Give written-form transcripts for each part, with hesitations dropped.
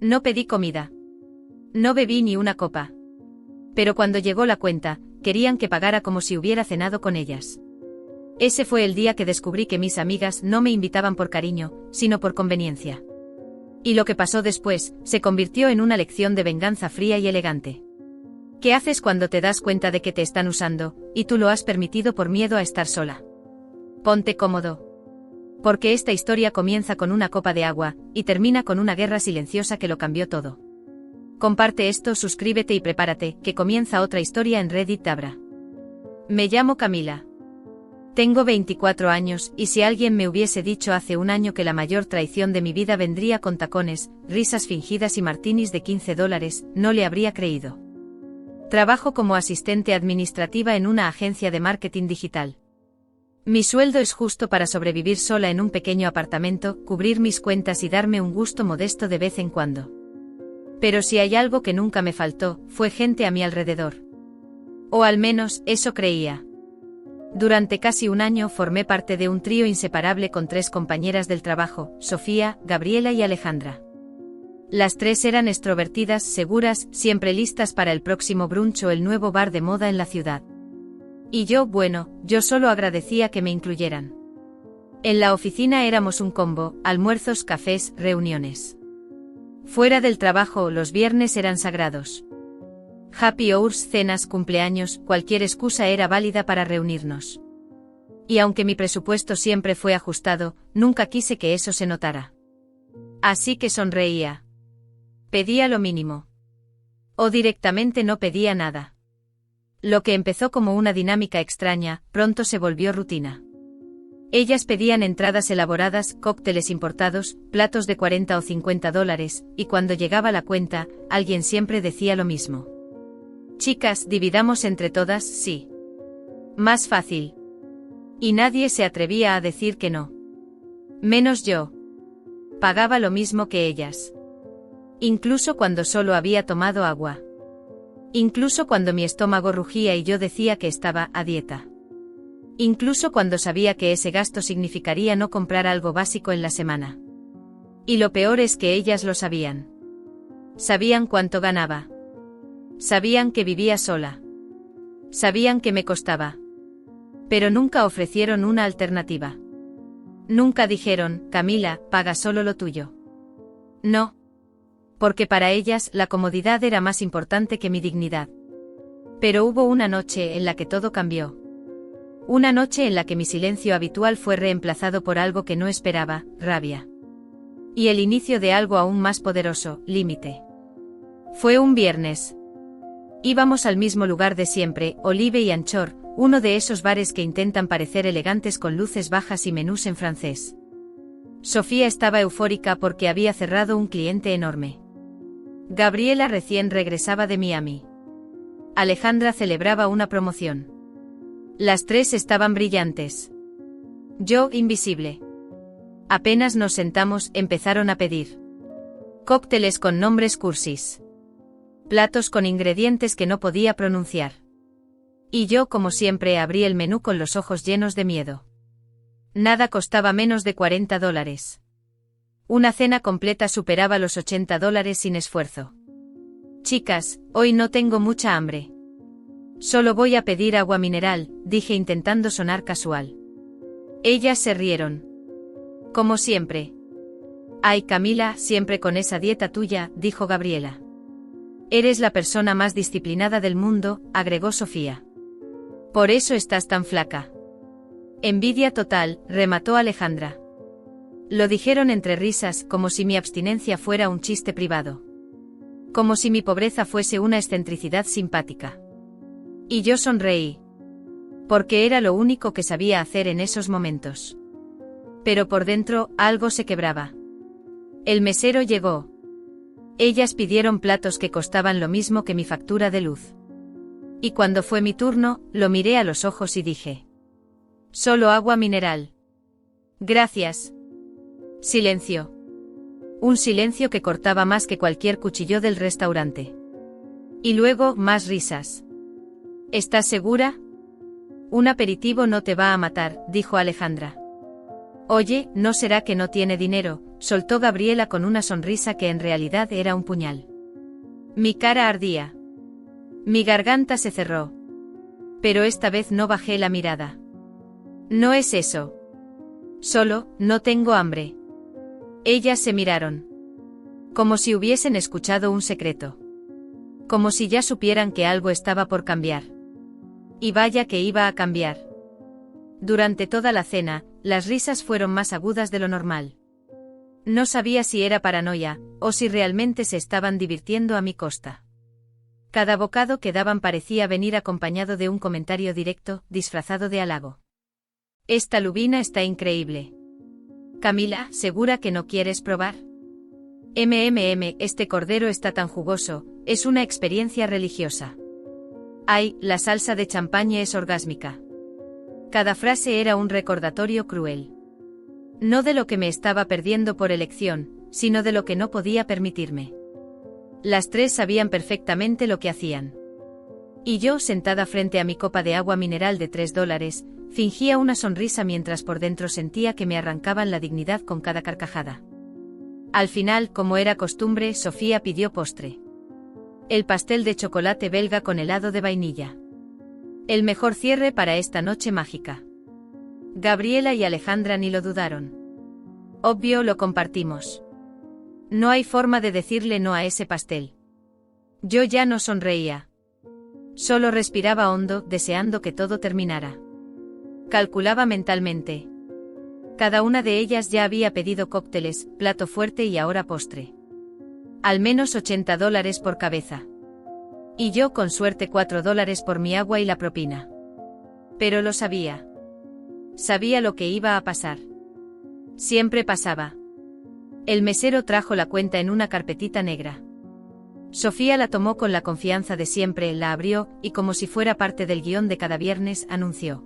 No pedí comida. No bebí ni una copa. Pero cuando llegó la cuenta, querían que pagara como si hubiera cenado con ellas. Ese fue el día que descubrí que mis amigas no me invitaban por cariño, sino por conveniencia. Y lo que pasó después, se convirtió en una lección de venganza fría y elegante. ¿Qué haces cuando te das cuenta de que te están usando, y tú lo has permitido por miedo a estar sola? Ponte cómodo. Porque esta historia comienza con una copa de agua, y termina con una guerra silenciosa que lo cambió todo. Comparte esto, suscríbete y prepárate, que comienza otra historia en Reddit Dabra. Me llamo Camila. Tengo 24 años, y si alguien me hubiese dicho hace un año que la mayor traición de mi vida vendría con tacones, risas fingidas y martinis de $15, no le habría creído. Trabajo como asistente administrativa en una agencia de marketing digital. Mi sueldo es justo para sobrevivir sola en un pequeño apartamento, cubrir mis cuentas y darme un gusto modesto de vez en cuando. Pero si hay algo que nunca me faltó, fue gente a mi alrededor. O al menos, eso creía. Durante casi un año formé parte de un trío inseparable con 3 compañeras del trabajo, Sofía, Gabriela y Alejandra. Las 3 eran extrovertidas, seguras, siempre listas para el próximo brunch o el nuevo bar de moda en la ciudad. Y yo solo agradecía que me incluyeran. En la oficina éramos un combo, almuerzos, cafés, reuniones. Fuera del trabajo, los viernes eran sagrados. Happy hours, cenas, cumpleaños, cualquier excusa era válida para reunirnos. Y aunque mi presupuesto siempre fue ajustado, nunca quise que eso se notara. Así que sonreía. Pedía lo mínimo. O directamente no pedía nada. Lo que empezó como una dinámica extraña, pronto se volvió rutina. Ellas pedían entradas elaboradas, cócteles importados, platos de $40 o $50, y cuando llegaba la cuenta, alguien siempre decía lo mismo. Chicas, dividamos entre todas, sí. Más fácil. Y nadie se atrevía a decir que no. Menos yo. Pagaba lo mismo que ellas. Incluso cuando solo había tomado agua. Incluso cuando mi estómago rugía y yo decía que estaba a dieta. Incluso cuando sabía que ese gasto significaría no comprar algo básico en la semana. Y lo peor es que ellas lo sabían. Sabían cuánto ganaba. Sabían que vivía sola. Sabían que me costaba. Pero nunca ofrecieron una alternativa. Nunca dijeron, Camila, paga solo lo tuyo. No. Porque para ellas la comodidad era más importante que mi dignidad. Pero hubo una noche en la que todo cambió. Una noche en la que mi silencio habitual fue reemplazado por algo que no esperaba, rabia. Y el inicio de algo aún más poderoso, límite. Fue un viernes. Íbamos al mismo lugar de siempre, Olive y Anchor, uno de esos bares que intentan parecer elegantes con luces bajas y menús en francés. Sofía estaba eufórica porque había cerrado un cliente enorme. Gabriela recién regresaba de Miami. Alejandra celebraba una promoción. Las 3 estaban brillantes. Yo, invisible. Apenas nos sentamos, empezaron a pedir. Cócteles con nombres cursis. Platos con ingredientes que no podía pronunciar. Y yo, como siempre, abrí el menú con los ojos llenos de miedo. Nada costaba menos de $40. Una cena completa superaba los $80 sin esfuerzo. Chicas, hoy no tengo mucha hambre. Solo voy a pedir agua mineral, dije intentando sonar casual. Ellas se rieron. Como siempre. Ay, Camila, siempre con esa dieta tuya, dijo Gabriela. Eres la persona más disciplinada del mundo, agregó Sofía. Por eso estás tan flaca. Envidia total, remató Alejandra. Lo dijeron entre risas, como si mi abstinencia fuera un chiste privado. Como si mi pobreza fuese una excentricidad simpática. Y yo sonreí. Porque era lo único que sabía hacer en esos momentos. Pero por dentro, algo se quebraba. El mesero llegó. Ellas pidieron platos que costaban lo mismo que mi factura de luz. Y cuando fue mi turno, lo miré a los ojos y dije. Solo agua mineral. Gracias. Silencio. Un silencio que cortaba más que cualquier cuchillo del restaurante. Y luego, más risas. ¿Estás segura? Un aperitivo no te va a matar, dijo Alejandra. Oye, ¿no será que no tiene dinero?, soltó Gabriela con una sonrisa que en realidad era un puñal. Mi cara ardía. Mi garganta se cerró. Pero esta vez no bajé la mirada. No es eso. Solo, no tengo hambre. Ellas se miraron. Como si hubiesen escuchado un secreto. Como si ya supieran que algo estaba por cambiar. Y vaya que iba a cambiar. Durante toda la cena, las risas fueron más agudas de lo normal. No sabía si era paranoia, o si realmente se estaban divirtiendo a mi costa. Cada bocado que daban parecía venir acompañado de un comentario directo, disfrazado de halago. Esta lubina está increíble. Camila, ¿segura que no quieres probar? Este cordero está tan jugoso, es una experiencia religiosa. Ay, la salsa de champaña es orgásmica. Cada frase era un recordatorio cruel. No de lo que me estaba perdiendo por elección, sino de lo que no podía permitirme. Las tres sabían perfectamente lo que hacían. Y yo, sentada frente a mi copa de agua mineral de $3, fingía una sonrisa mientras por dentro sentía que me arrancaban la dignidad con cada carcajada. Al final, como era costumbre, Sofía pidió postre. El pastel de chocolate belga con helado de vainilla. El mejor cierre para esta noche mágica. Gabriela y Alejandra ni lo dudaron. Obvio, lo compartimos. No hay forma de decirle no a ese pastel. Yo ya no sonreía. Solo respiraba hondo, deseando que todo terminara. Calculaba mentalmente. Cada una de ellas ya había pedido cócteles, plato fuerte y ahora postre. Al menos $80 por cabeza. Y yo con suerte $4 por mi agua y la propina. Pero lo sabía. Sabía lo que iba a pasar. Siempre pasaba. El mesero trajo la cuenta en una carpetita negra. Sofía la tomó con la confianza de siempre, la abrió, y como si fuera parte del guión de cada viernes, anunció.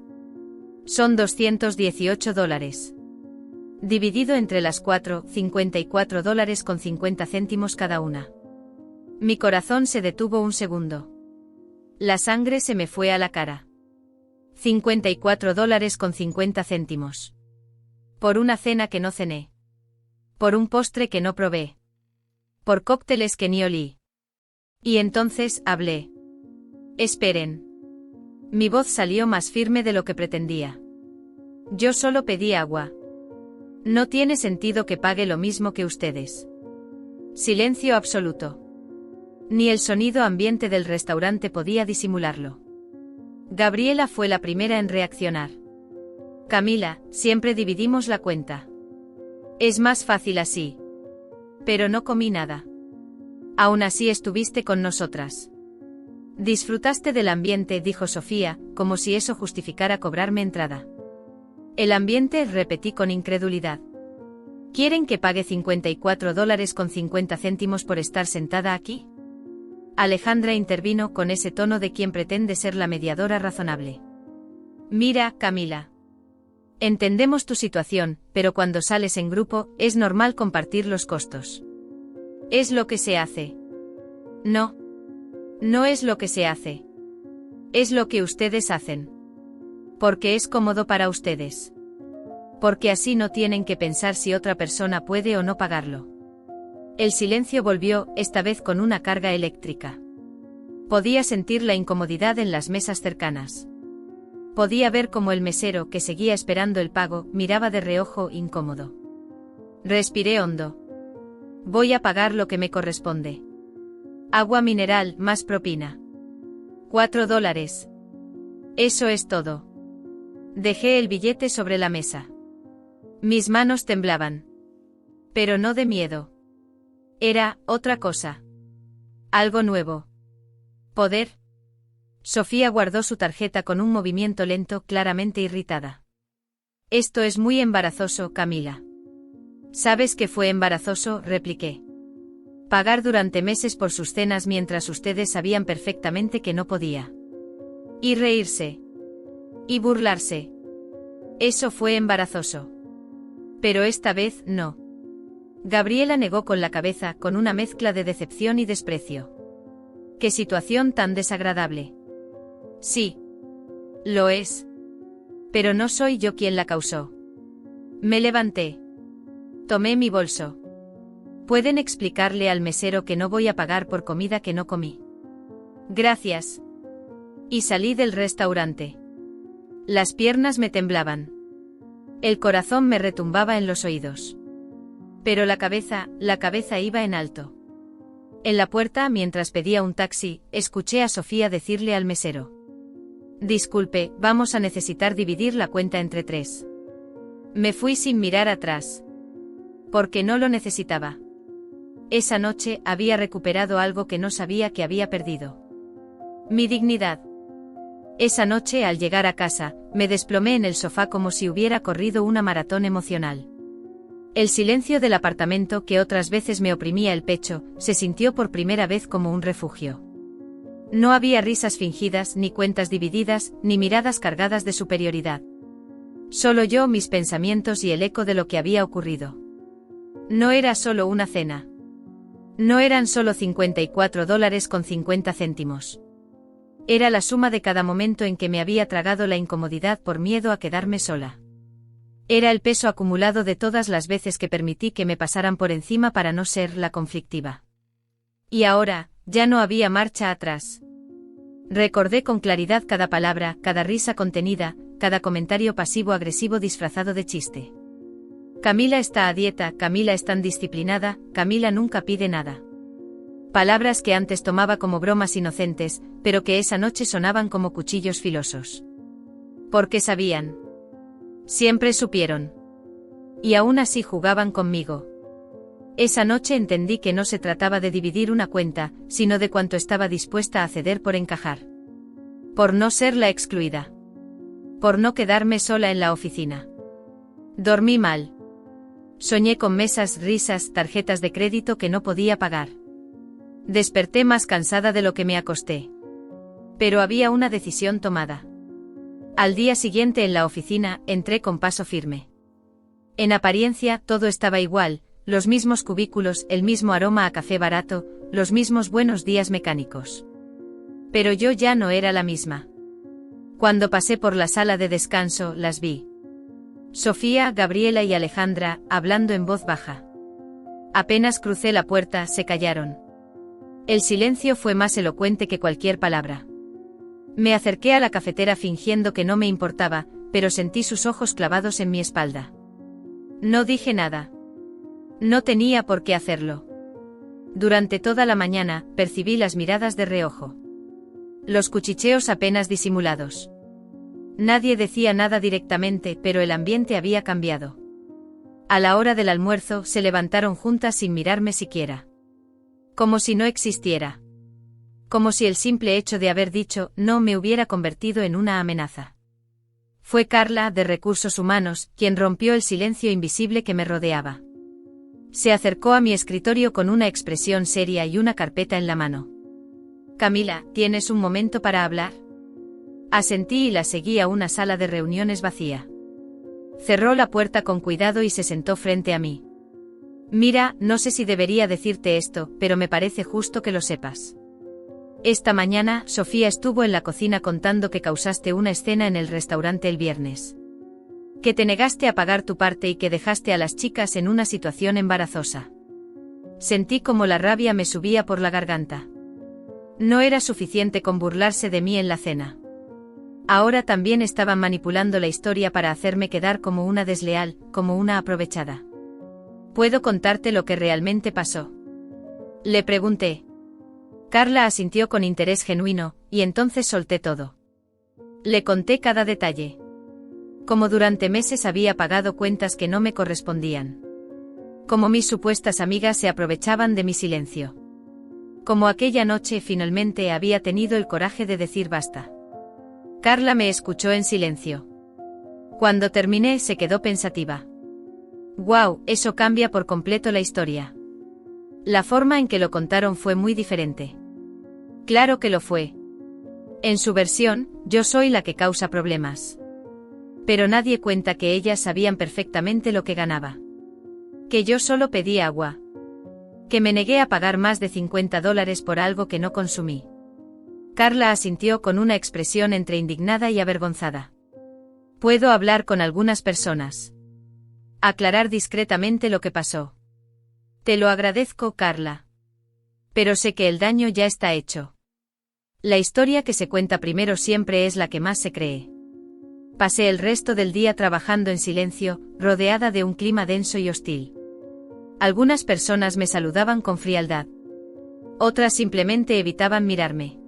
Son $218. Dividido entre las cuatro, $54.50 cada una. Mi corazón se detuvo un segundo. La sangre se me fue a la cara. $54.50. Por una cena que no cené. Por un postre que no probé. Por cócteles que ni olí. Y entonces, hablé. Esperen. Mi voz salió más firme de lo que pretendía. Yo solo pedí agua. No tiene sentido que pague lo mismo que ustedes. Silencio absoluto. Ni el sonido ambiente del restaurante podía disimularlo. Gabriela fue la primera en reaccionar. Camila, siempre dividimos la cuenta. Es más fácil así. Pero no comí nada. Aún así estuviste con nosotras. Disfrutaste del ambiente, dijo Sofía, como si eso justificara cobrarme entrada. El ambiente, repetí con incredulidad. ¿Quieren que pague $54.50 por estar sentada aquí? Alejandra intervino con ese tono de quien pretende ser la mediadora razonable. Mira, Camila. Entendemos tu situación, pero cuando sales en grupo, es normal compartir los costos. Es lo que se hace. No. No es lo que se hace. Es lo que ustedes hacen. Porque es cómodo para ustedes. Porque así no tienen que pensar si otra persona puede o no pagarlo. El silencio volvió, esta vez con una carga eléctrica. Podía sentir la incomodidad en las mesas cercanas. Podía ver cómo el mesero, que seguía esperando el pago, miraba de reojo, incómodo. Respiré hondo. Voy a pagar lo que me corresponde. Agua mineral, más propina. $4. Eso es todo. Dejé el billete sobre la mesa. Mis manos temblaban. Pero no de miedo. Era otra cosa. Algo nuevo. Poder. Sofía guardó su tarjeta con un movimiento lento, claramente irritada. Esto es muy embarazoso, Camila. ¿Sabes que fue embarazoso?, repliqué. Pagar durante meses por sus cenas mientras ustedes sabían perfectamente que no podía. Y reírse. Y burlarse. Eso fue embarazoso. Pero esta vez no. Gabriela negó con la cabeza, con una mezcla de decepción y desprecio. ¡Qué situación tan desagradable! Sí. Lo es. Pero no soy yo quien la causó. Me levanté. Tomé mi bolso. ¿Pueden explicarle al mesero que no voy a pagar por comida que no comí? Gracias. Y salí del restaurante. Las piernas me temblaban. El corazón me retumbaba en los oídos. Pero la cabeza iba en alto. En la puerta, mientras pedía un taxi, escuché a Sofía decirle al mesero: Disculpe, vamos a necesitar dividir la cuenta entre 3. Me fui sin mirar atrás. Porque no lo necesitaba. Esa noche había recuperado algo que no sabía que había perdido. Mi dignidad. Esa noche, al llegar a casa, me desplomé en el sofá como si hubiera corrido una maratón emocional. El silencio del apartamento, que otras veces me oprimía el pecho, se sintió por primera vez como un refugio. No había risas fingidas, ni cuentas divididas, ni miradas cargadas de superioridad. Solo yo, mis pensamientos y el eco de lo que había ocurrido. No era solo una cena. No eran solo $54.50. Era la suma de cada momento en que me había tragado la incomodidad por miedo a quedarme sola. Era el peso acumulado de todas las veces que permití que me pasaran por encima para no ser la conflictiva. Y ahora, ya no había marcha atrás. Recordé con claridad cada palabra, cada risa contenida, cada comentario pasivo-agresivo disfrazado de chiste. Camila está a dieta, Camila es tan disciplinada, Camila nunca pide nada. Palabras que antes tomaba como bromas inocentes, pero que esa noche sonaban como cuchillos filosos. Porque sabían. Siempre supieron. Y aún así jugaban conmigo. Esa noche entendí que no se trataba de dividir una cuenta, sino de cuánto estaba dispuesta a ceder por encajar. Por no ser la excluida. Por no quedarme sola en la oficina. Dormí mal. Soñé con mesas, risas, tarjetas de crédito que no podía pagar. Desperté más cansada de lo que me acosté. Pero había una decisión tomada. Al día siguiente en la oficina, entré con paso firme. En apariencia, todo estaba igual, los mismos cubículos, el mismo aroma a café barato, los mismos buenos días mecánicos. Pero yo ya no era la misma. Cuando pasé por la sala de descanso, las vi. Sofía, Gabriela y Alejandra, hablando en voz baja. Apenas crucé la puerta, se callaron. El silencio fue más elocuente que cualquier palabra. Me acerqué a la cafetera fingiendo que no me importaba, pero sentí sus ojos clavados en mi espalda. No dije nada. No tenía por qué hacerlo. Durante toda la mañana, percibí las miradas de reojo. Los cuchicheos apenas disimulados. Nadie decía nada directamente, pero el ambiente había cambiado. A la hora del almuerzo, se levantaron juntas sin mirarme siquiera. Como si no existiera. Como si el simple hecho de haber dicho no me hubiera convertido en una amenaza. Fue Carla, de Recursos Humanos, quien rompió el silencio invisible que me rodeaba. Se acercó a mi escritorio con una expresión seria y una carpeta en la mano. Camila, ¿tienes un momento para hablar? Asentí y la seguí a una sala de reuniones vacía. Cerró la puerta con cuidado y se sentó frente a mí. Mira, no sé si debería decirte esto, pero me parece justo que lo sepas. Esta mañana, Sofía estuvo en la cocina contando que causaste una escena en el restaurante el viernes. Que te negaste a pagar tu parte y que dejaste a las chicas en una situación embarazosa. Sentí como la rabia me subía por la garganta. No era suficiente con burlarse de mí en la cena. Ahora también estaban manipulando la historia para hacerme quedar como una desleal, como una aprovechada. ¿Puedo contarte lo que realmente pasó? Le pregunté. Carla asintió con interés genuino, y entonces solté todo. Le conté cada detalle. Como durante meses había pagado cuentas que no me correspondían. Como mis supuestas amigas se aprovechaban de mi silencio. Como aquella noche finalmente había tenido el coraje de decir basta. Carla me escuchó en silencio. Cuando terminé se quedó pensativa. Wow, eso cambia por completo la historia. La forma en que lo contaron fue muy diferente. Claro que lo fue. En su versión, yo soy la que causa problemas. Pero nadie cuenta que ellas sabían perfectamente lo que ganaba. Que yo solo pedí agua. Que me negué a pagar más de $50 por algo que no consumí. Carla asintió con una expresión entre indignada y avergonzada. Puedo hablar con algunas personas. Aclarar discretamente lo que pasó. Te lo agradezco, Carla. Pero sé que el daño ya está hecho. La historia que se cuenta primero siempre es la que más se cree. Pasé el resto del día trabajando en silencio, rodeada de un clima denso y hostil. Algunas personas me saludaban con frialdad. Otras simplemente evitaban mirarme.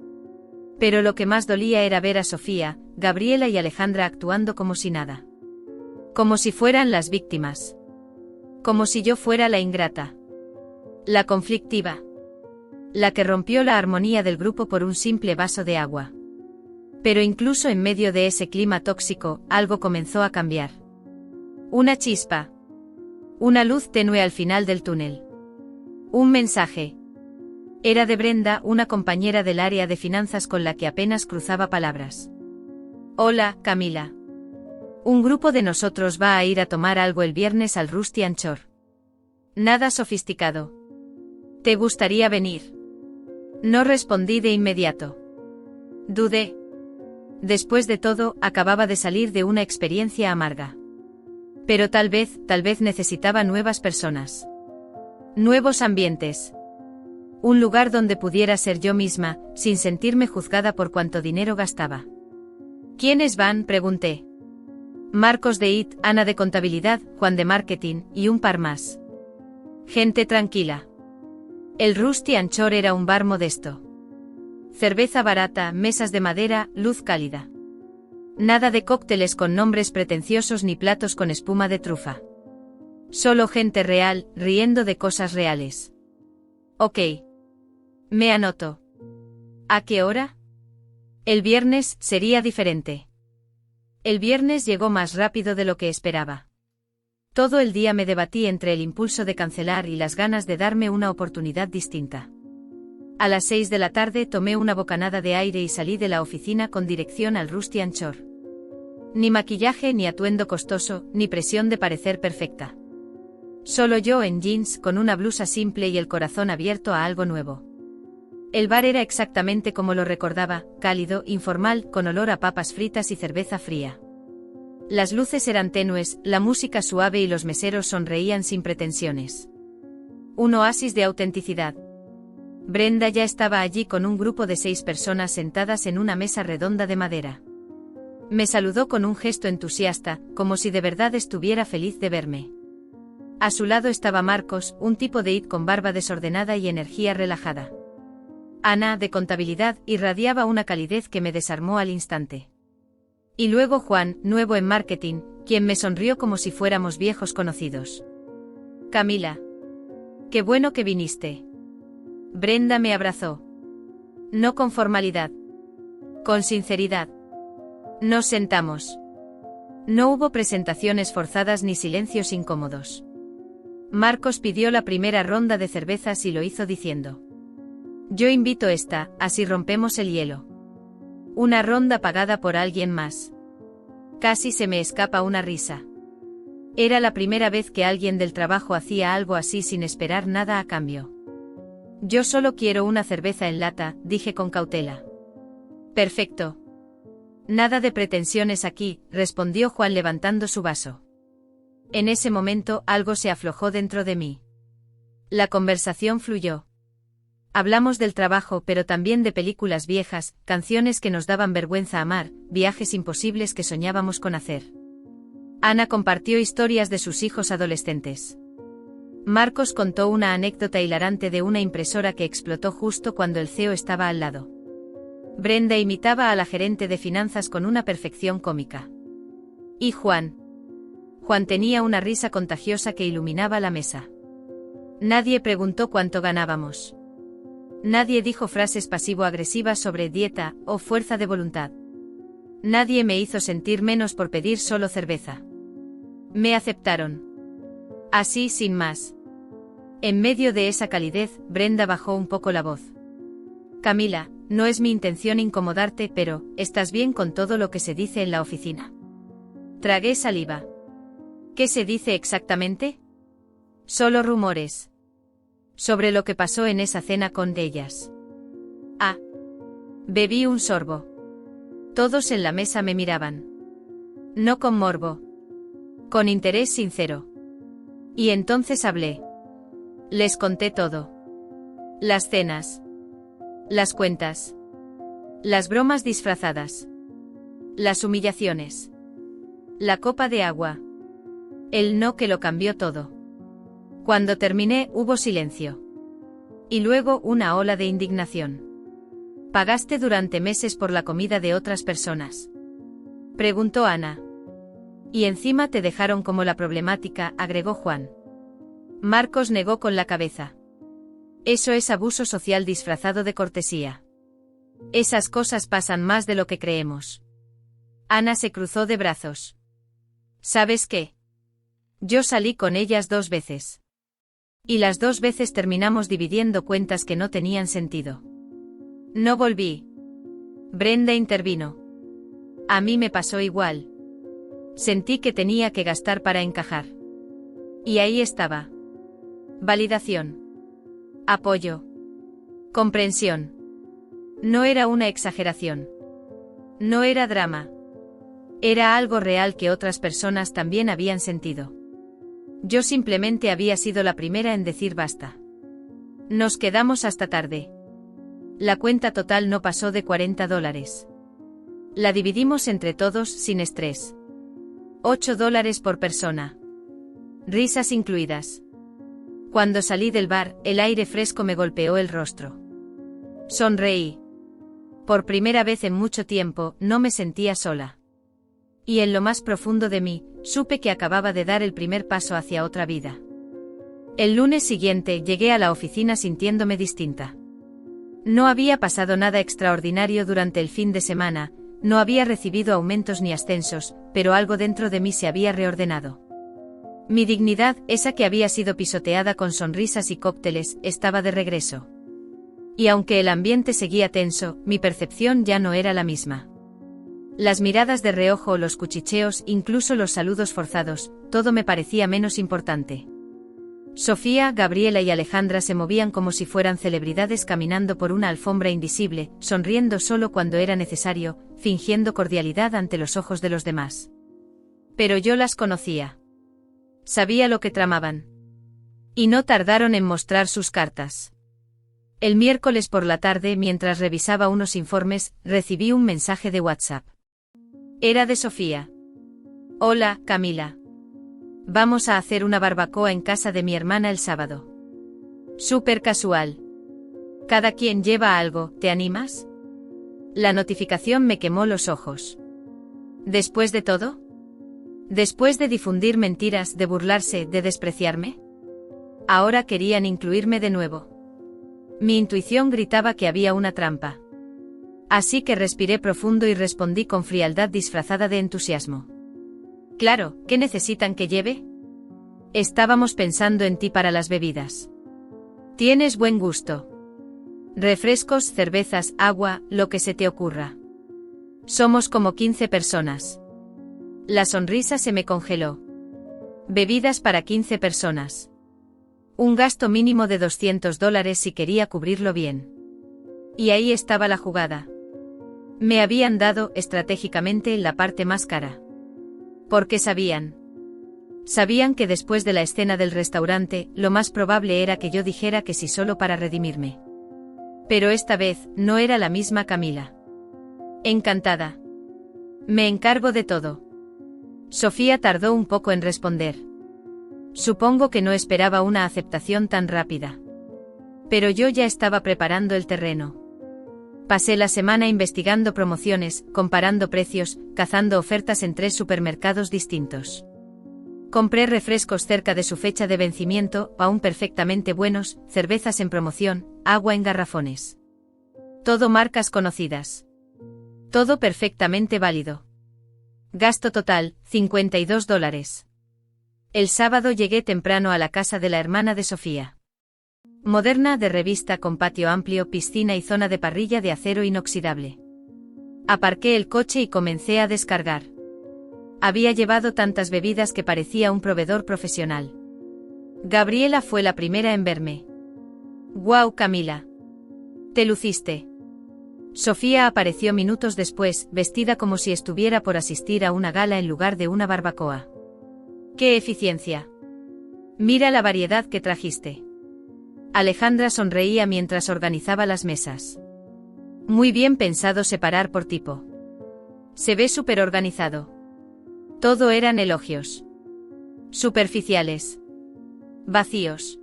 Pero lo que más dolía era ver a Sofía, Gabriela y Alejandra actuando como si nada. Como si fueran las víctimas. Como si yo fuera la ingrata. La conflictiva. La que rompió la armonía del grupo por un simple vaso de agua. Pero incluso en medio de ese clima tóxico, algo comenzó a cambiar. Una chispa. Una luz tenue al final del túnel. Un mensaje. Era de Brenda, una compañera del área de finanzas con la que apenas cruzaba palabras. Hola, Camila. Un grupo de nosotros va a ir a tomar algo el viernes al Rusty Anchor. Nada sofisticado. ¿Te gustaría venir? No respondí de inmediato. Dudé. Después de todo, acababa de salir de una experiencia amarga. Pero tal vez necesitaba nuevas personas. Nuevos ambientes. Un lugar donde pudiera ser yo misma, sin sentirme juzgada por cuánto dinero gastaba. ¿Quiénes van?, pregunté. Marcos de IT, Ana de contabilidad, Juan de marketing, y un par más. Gente tranquila. El Rusty Anchor era un bar modesto. Cerveza barata, mesas de madera, luz cálida. Nada de cócteles con nombres pretenciosos ni platos con espuma de trufa. Solo gente real, riendo de cosas reales. Ok. Me anoto. ¿A qué hora? El viernes sería diferente. El viernes llegó más rápido de lo que esperaba. Todo el día me debatí entre el impulso de cancelar y las ganas de darme una oportunidad distinta. A las 6 de la tarde tomé una bocanada de aire y salí de la oficina con dirección al Rusty Anchor. Ni maquillaje ni atuendo costoso, ni presión de parecer perfecta. Solo yo en jeans con una blusa simple y el corazón abierto a algo nuevo. El bar era exactamente como lo recordaba, cálido, informal, con olor a papas fritas y cerveza fría. Las luces eran tenues, la música suave y los meseros sonreían sin pretensiones. Un oasis de autenticidad. Brenda ya estaba allí con un grupo de 6 personas sentadas en una mesa redonda de madera. Me saludó con un gesto entusiasta, como si de verdad estuviera feliz de verme. A su lado estaba Marcos, un tipo de IT con barba desordenada y energía relajada. Ana, de contabilidad, irradiaba una calidez que me desarmó al instante. Y luego Juan, nuevo en marketing, quien me sonrió como si fuéramos viejos conocidos. Camila. Qué bueno que viniste. Brenda me abrazó. No con formalidad. Con sinceridad. Nos sentamos. No hubo presentaciones forzadas ni silencios incómodos. Marcos pidió la primera ronda de cervezas y lo hizo diciendo: yo invito esta, así rompemos el hielo. Una ronda pagada por alguien más. Casi se me escapa una risa. Era la primera vez que alguien del trabajo hacía algo así sin esperar nada a cambio. Yo solo quiero una cerveza en lata, dije con cautela. Perfecto. Nada de pretensiones aquí, respondió Juan levantando su vaso. En ese momento algo se aflojó dentro de mí. La conversación fluyó. Hablamos del trabajo, pero también de películas viejas, canciones que nos daban vergüenza amar, viajes imposibles que soñábamos con hacer. Ana compartió historias de sus hijos adolescentes. Marcos contó una anécdota hilarante de una impresora que explotó justo cuando el CEO estaba al lado. Brenda imitaba a la gerente de finanzas con una perfección cómica. ¿Y Juan? Juan tenía una risa contagiosa que iluminaba la mesa. Nadie preguntó cuánto ganábamos. Nadie dijo frases pasivo-agresivas sobre dieta o fuerza de voluntad. Nadie me hizo sentir menos por pedir solo cerveza. Me aceptaron. Así sin más. En medio de esa calidez, Brenda bajó un poco la voz. Camila, no es mi intención incomodarte, pero, ¿estás bien con todo lo que se dice en la oficina? Tragué saliva. ¿Qué se dice exactamente? Solo rumores. Sobre lo que pasó en esa cena con ellas. Ah. Bebí un sorbo. Todos en la mesa me miraban. No con morbo. Con interés sincero. Y entonces hablé. Les conté todo. Las cenas. Las cuentas. Las bromas disfrazadas. Las humillaciones. La copa de agua. El no que lo cambió todo. Cuando terminé hubo silencio. Y luego una ola de indignación. ¿Pagaste durante meses por la comida de otras personas?, preguntó Ana. Y encima te dejaron como la problemática, agregó Juan. Marcos negó con la cabeza. Eso es abuso social disfrazado de cortesía. Esas cosas pasan más de lo que creemos. Ana se cruzó de brazos. ¿Sabes qué? Yo salí con ellas 2 veces. Y las 2 veces terminamos dividiendo cuentas que no tenían sentido. No volví. Brenda intervino. A mí me pasó igual. Sentí que tenía que gastar para encajar. Y ahí estaba. Validación. Apoyo. Comprensión. No era una exageración. No era drama. Era algo real que otras personas también habían sentido. Yo simplemente había sido la primera en decir basta. Nos quedamos hasta tarde. La cuenta total no pasó de $40. La dividimos entre todos sin estrés. $8 por persona. Risas incluidas. Cuando salí del bar, el aire fresco me golpeó el rostro. Sonreí. Por primera vez en mucho tiempo, no me sentía sola. Y en lo más profundo de mí, supe que acababa de dar el primer paso hacia otra vida. El lunes siguiente llegué a la oficina sintiéndome distinta. No había pasado nada extraordinario durante el fin de semana, no había recibido aumentos ni ascensos, pero algo dentro de mí se había reordenado. Mi dignidad, esa que había sido pisoteada con sonrisas y cócteles, estaba de regreso. Y aunque el ambiente seguía tenso, mi percepción ya no era la misma. Las miradas de reojo, los cuchicheos, incluso los saludos forzados, todo me parecía menos importante. Sofía, Gabriela y Alejandra se movían como si fueran celebridades caminando por una alfombra invisible, sonriendo solo cuando era necesario, fingiendo cordialidad ante los ojos de los demás. Pero yo las conocía. Sabía lo que tramaban. Y no tardaron en mostrar sus cartas. El miércoles por la tarde, mientras revisaba unos informes, recibí un mensaje de WhatsApp. Era de Sofía. Hola, Camila. Vamos a hacer una barbacoa en casa de mi hermana el sábado. Súper casual. Cada quien lleva algo, ¿te animas? La notificación me quemó los ojos. ¿Después de todo? ¿Después de difundir mentiras, de burlarse, de despreciarme? Ahora querían incluirme de nuevo. Mi intuición gritaba que había una trampa. Así que respiré profundo y respondí con frialdad disfrazada de entusiasmo. Claro, ¿qué necesitan que lleve? Estábamos pensando en ti para las bebidas. Tienes buen gusto. Refrescos, cervezas, agua, lo que se te ocurra. Somos como 15 personas. La sonrisa se me congeló. Bebidas para 15 personas. Un gasto mínimo de $200 si quería cubrirlo bien. Y ahí estaba la jugada. Me habían dado, estratégicamente, la parte más cara. Porque sabían. Sabían que después de la escena del restaurante, lo más probable era que yo dijera que sí solo para redimirme. Pero esta vez, no era la misma Camila. Encantada. Me encargo de todo. Sofía tardó un poco en responder. Supongo que no esperaba una aceptación tan rápida. Pero yo ya estaba preparando el terreno. Pasé la semana investigando promociones, comparando precios, cazando ofertas en 3 supermercados distintos. Compré refrescos cerca de su fecha de vencimiento, aún perfectamente buenos, cervezas en promoción, agua en garrafones. Todo marcas conocidas. Todo perfectamente válido. Gasto total, $52. El sábado llegué temprano a la casa de la hermana de Sofía. Moderna, de revista, con patio amplio, piscina y zona de parrilla de acero inoxidable. Aparqué el coche y comencé a descargar. Había llevado tantas bebidas que parecía un proveedor profesional. Gabriela fue la primera en verme. «¡Guau, Camila! Te luciste». Sofía apareció minutos después, vestida como si estuviera por asistir a una gala en lugar de una barbacoa. ¡Qué eficiencia! Mira la variedad que trajiste. Alejandra sonreía mientras organizaba las mesas. Muy bien pensado separar por tipo. Se ve súper organizado. Todo eran elogios. Superficiales. Vacíos.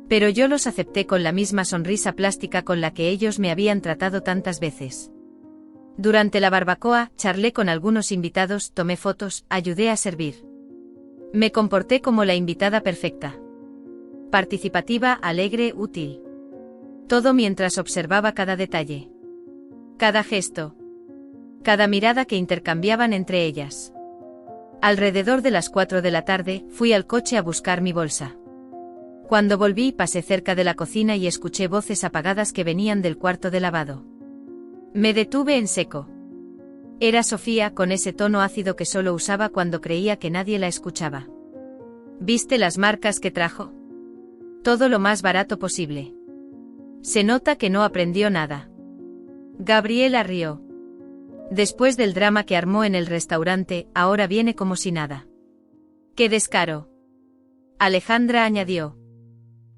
Pero yo los acepté con la misma sonrisa plástica con la que ellos me habían tratado tantas veces. Durante la barbacoa, charlé con algunos invitados, tomé fotos, ayudé a servir. Me comporté como la invitada perfecta. Participativa, alegre, útil. Todo mientras observaba cada detalle. Cada gesto. Cada mirada que intercambiaban entre ellas. Alrededor de las 4 de la tarde, fui al coche a buscar mi bolsa. Cuando volví, pasé cerca de la cocina y escuché voces apagadas que venían del cuarto de lavado. Me detuve en seco. Era Sofía, con ese tono ácido que solo usaba cuando creía que nadie la escuchaba. ¿Viste las marcas que trajo? Todo lo más barato posible. Se nota que no aprendió nada. Gabriela rió. Después del drama que armó en el restaurante, ahora viene como si nada. ¡Qué descaro! Alejandra añadió.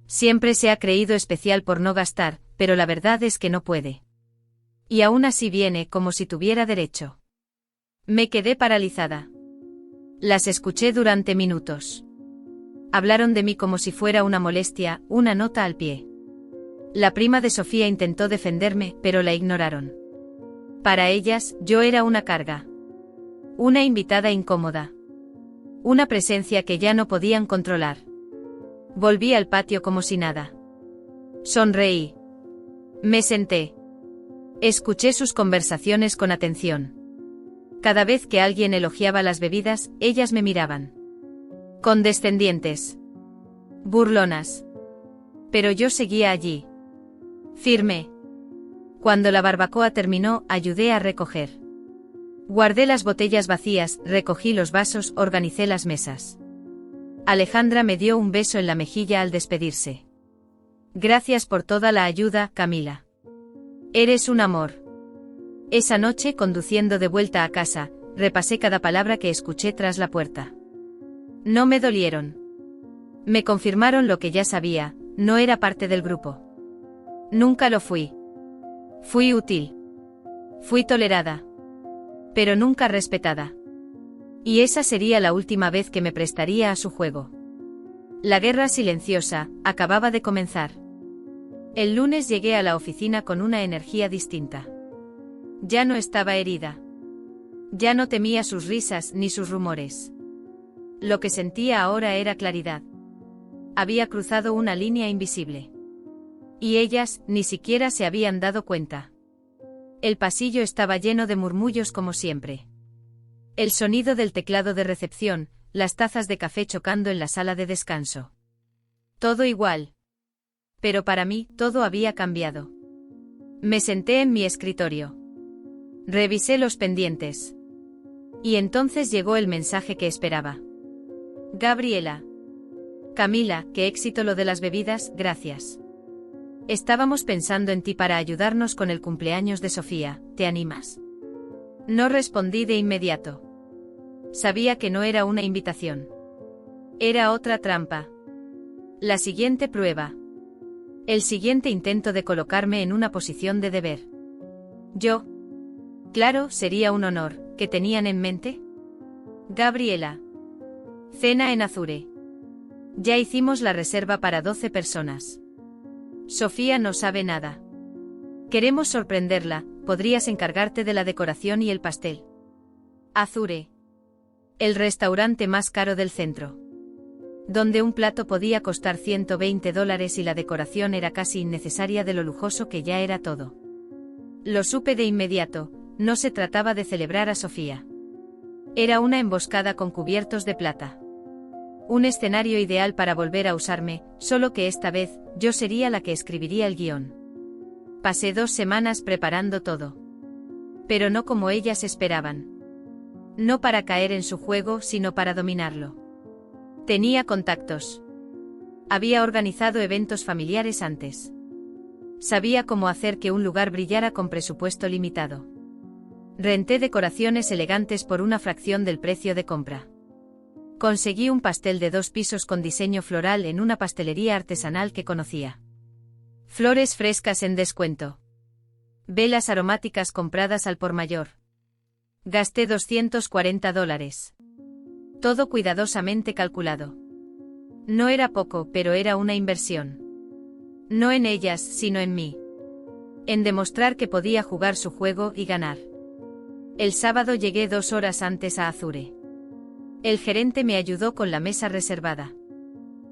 Siempre se ha creído especial por no gastar, pero la verdad es que no puede. Y aún así viene como si tuviera derecho. Me quedé paralizada. Las escuché durante minutos. Hablaron de mí como si fuera una molestia, una nota al pie. La prima de Sofía intentó defenderme, pero la ignoraron. Para ellas, yo era una carga. Una invitada incómoda. Una presencia que ya no podían controlar. Volví al patio como si nada. Sonreí. Me senté. Escuché sus conversaciones con atención. Cada vez que alguien elogiaba las bebidas, ellas me miraban. Condescendientes. Burlonas. Pero yo seguía allí. Firme. Cuando la barbacoa terminó, ayudé a recoger. Guardé las botellas vacías, recogí los vasos, organicé las mesas. Alejandra me dio un beso en la mejilla al despedirse. Gracias por toda la ayuda, Camila. Eres un amor. Esa noche, conduciendo de vuelta a casa, repasé cada palabra que escuché tras la puerta. No me dolieron. Me confirmaron lo que ya sabía, no era parte del grupo. Nunca lo fui. Fui útil. Fui tolerada. Pero nunca respetada. Y esa sería la última vez que me prestaría a su juego. La guerra silenciosa acababa de comenzar. El lunes llegué a la oficina con una energía distinta. Ya no estaba herida. Ya no temía sus risas ni sus rumores. Lo que sentía ahora era claridad. Había cruzado una línea invisible. Y ellas ni siquiera se habían dado cuenta. El pasillo estaba lleno de murmullos como siempre. El sonido del teclado de recepción, las tazas de café chocando en la sala de descanso. Todo igual. Pero para mí, todo había cambiado. Me senté en mi escritorio. Revisé los pendientes. Y entonces llegó el mensaje que esperaba. Gabriela. Camila, qué éxito lo de las bebidas, gracias. Estábamos pensando en ti para ayudarnos con el cumpleaños de Sofía, ¿te animas? No respondí de inmediato. Sabía que no era una invitación. Era otra trampa. La siguiente prueba. El siguiente intento de colocarme en una posición de deber. Yo. Claro, sería un honor. ¿Qué tenían en mente? Gabriela. Cena en Azure. Ya hicimos la reserva para 12 personas. Sofía no sabe nada. Queremos sorprenderla, podrías encargarte de la decoración y el pastel. Azure. El restaurante más caro del centro. Donde un plato podía costar $120 y la decoración era casi innecesaria de lo lujoso que ya era todo. Lo supe de inmediato, no se trataba de celebrar a Sofía. Era una emboscada con cubiertos de plata. Un escenario ideal para volver a usarme, solo que esta vez, yo sería la que escribiría el guión. Pasé 2 semanas preparando todo. Pero no como ellas esperaban. No para caer en su juego, sino para dominarlo. Tenía contactos. Había organizado eventos familiares antes. Sabía cómo hacer que un lugar brillara con presupuesto limitado. Renté decoraciones elegantes por una fracción del precio de compra. Conseguí un pastel de 2 pisos con diseño floral en una pastelería artesanal que conocía. Flores frescas en descuento. Velas aromáticas compradas al por mayor. Gasté $240. Todo cuidadosamente calculado. No era poco, pero era una inversión. No en ellas, sino en mí. En demostrar que podía jugar su juego y ganar. El sábado llegué 2 horas antes a Azure. El gerente me ayudó con la mesa reservada.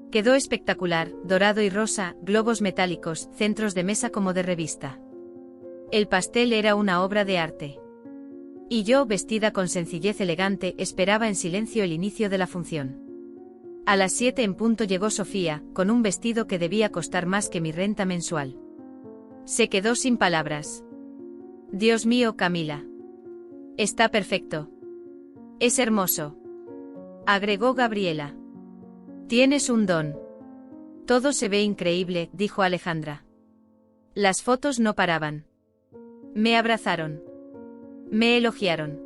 Quedó espectacular, dorado y rosa, globos metálicos, centros de mesa como de revista. El pastel era una obra de arte. Y yo, vestida con sencillez elegante, esperaba en silencio el inicio de la función. A las 7 en punto llegó Sofía, con un vestido que debía costar más que mi renta mensual. Se quedó sin palabras. Dios mío, Camila. Está perfecto. Es hermoso. Agregó Gabriela. Tienes un don. Todo se ve increíble, dijo Alejandra. Las fotos no paraban. Me abrazaron. Me elogiaron.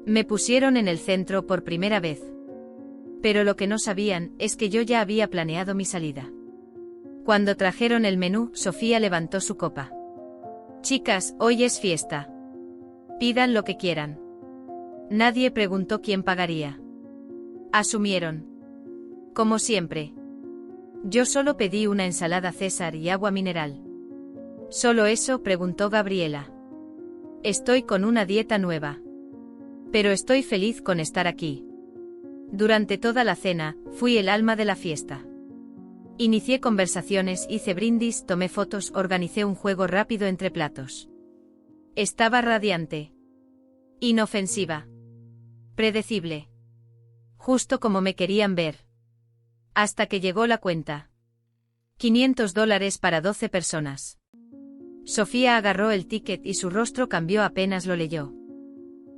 Me pusieron en el centro por primera vez. Pero lo que no sabían es que yo ya había planeado mi salida. Cuando trajeron el menú, Sofía levantó su copa. Chicas, hoy es fiesta. Pidan lo que quieran. Nadie preguntó quién pagaría. Asumieron. Como siempre. Yo solo pedí una ensalada César y agua mineral. ¿Solo eso?, preguntó Gabriela. Estoy con una dieta nueva. Pero estoy feliz con estar aquí. Durante toda la cena, fui el alma de la fiesta. Inicié conversaciones, hice brindis, tomé fotos, organicé un juego rápido entre platos. Estaba radiante. Inofensiva. Predecible. Justo como me querían ver. Hasta que llegó la cuenta. $500 para 12 personas. Sofía agarró el ticket y su rostro cambió apenas lo leyó.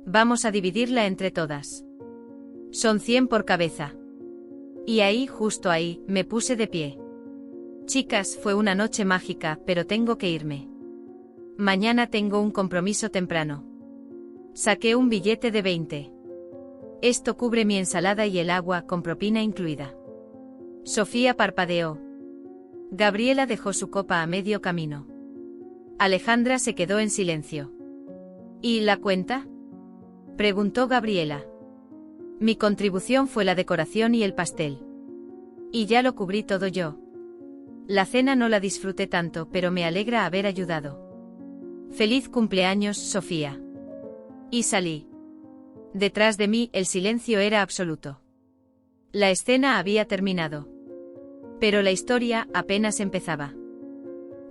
Vamos a dividirla entre todas. Son 100 por cabeza. Y ahí, justo ahí, me puse de pie. Chicas, fue una noche mágica, pero tengo que irme. Mañana tengo un compromiso temprano. Saqué un billete de 20. Esto cubre mi ensalada y el agua, con propina incluida. Sofía parpadeó. Gabriela dejó su copa a medio camino. Alejandra se quedó en silencio. ¿Y la cuenta?, preguntó Gabriela. Mi contribución fue la decoración y el pastel. Y ya lo cubrí todo yo. La cena no la disfruté tanto, pero me alegra haber ayudado. Feliz cumpleaños, Sofía. Y salí. Detrás de mí, el silencio era absoluto. La escena había terminado. Pero la historia apenas empezaba.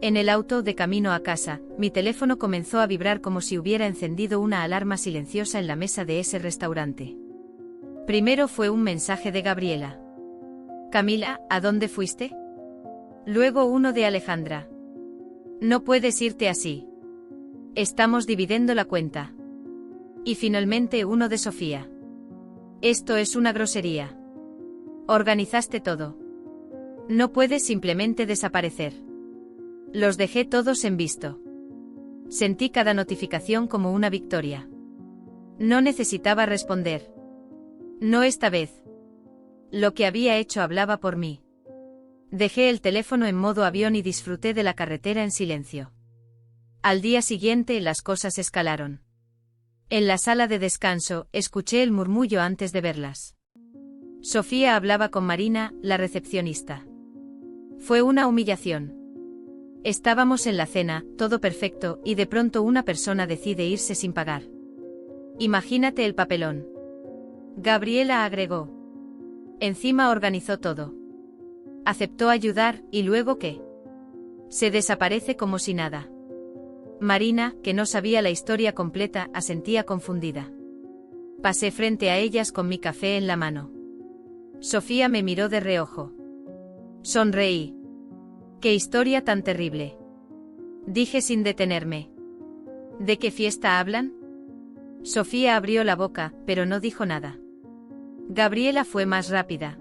En el auto de camino a casa, mi teléfono comenzó a vibrar como si hubiera encendido una alarma silenciosa en la mesa de ese restaurante. Primero fue un mensaje de Gabriela. Camila, ¿a dónde fuiste? Luego uno de Alejandra. No puedes irte así. Estamos dividiendo la cuenta. Y finalmente uno de Sofía. Esto es una grosería. Organizaste todo. No puedes simplemente desaparecer. Los dejé todos en visto. Sentí cada notificación como una victoria. No necesitaba responder. No esta vez. Lo que había hecho hablaba por mí. Dejé el teléfono en modo avión y disfruté de la carretera en silencio. Al día siguiente las cosas escalaron. En la sala de descanso, escuché el murmullo antes de verlas. Sofía hablaba con Marina, la recepcionista. Fue una humillación. Estábamos en la cena, todo perfecto, y de pronto una persona decide irse sin pagar. Imagínate el papelón. Gabriela agregó. Encima organizó todo. Aceptó ayudar, ¿y luego qué? Se desaparece como si nada. Marina, que no sabía la historia completa, asentía confundida. Pasé frente a ellas con mi café en la mano. Sofía me miró de reojo. Sonreí. ¡Qué historia tan terrible! Dije sin detenerme. ¿De qué fiesta hablan? Sofía abrió la boca, pero no dijo nada. Gabriela fue más rápida.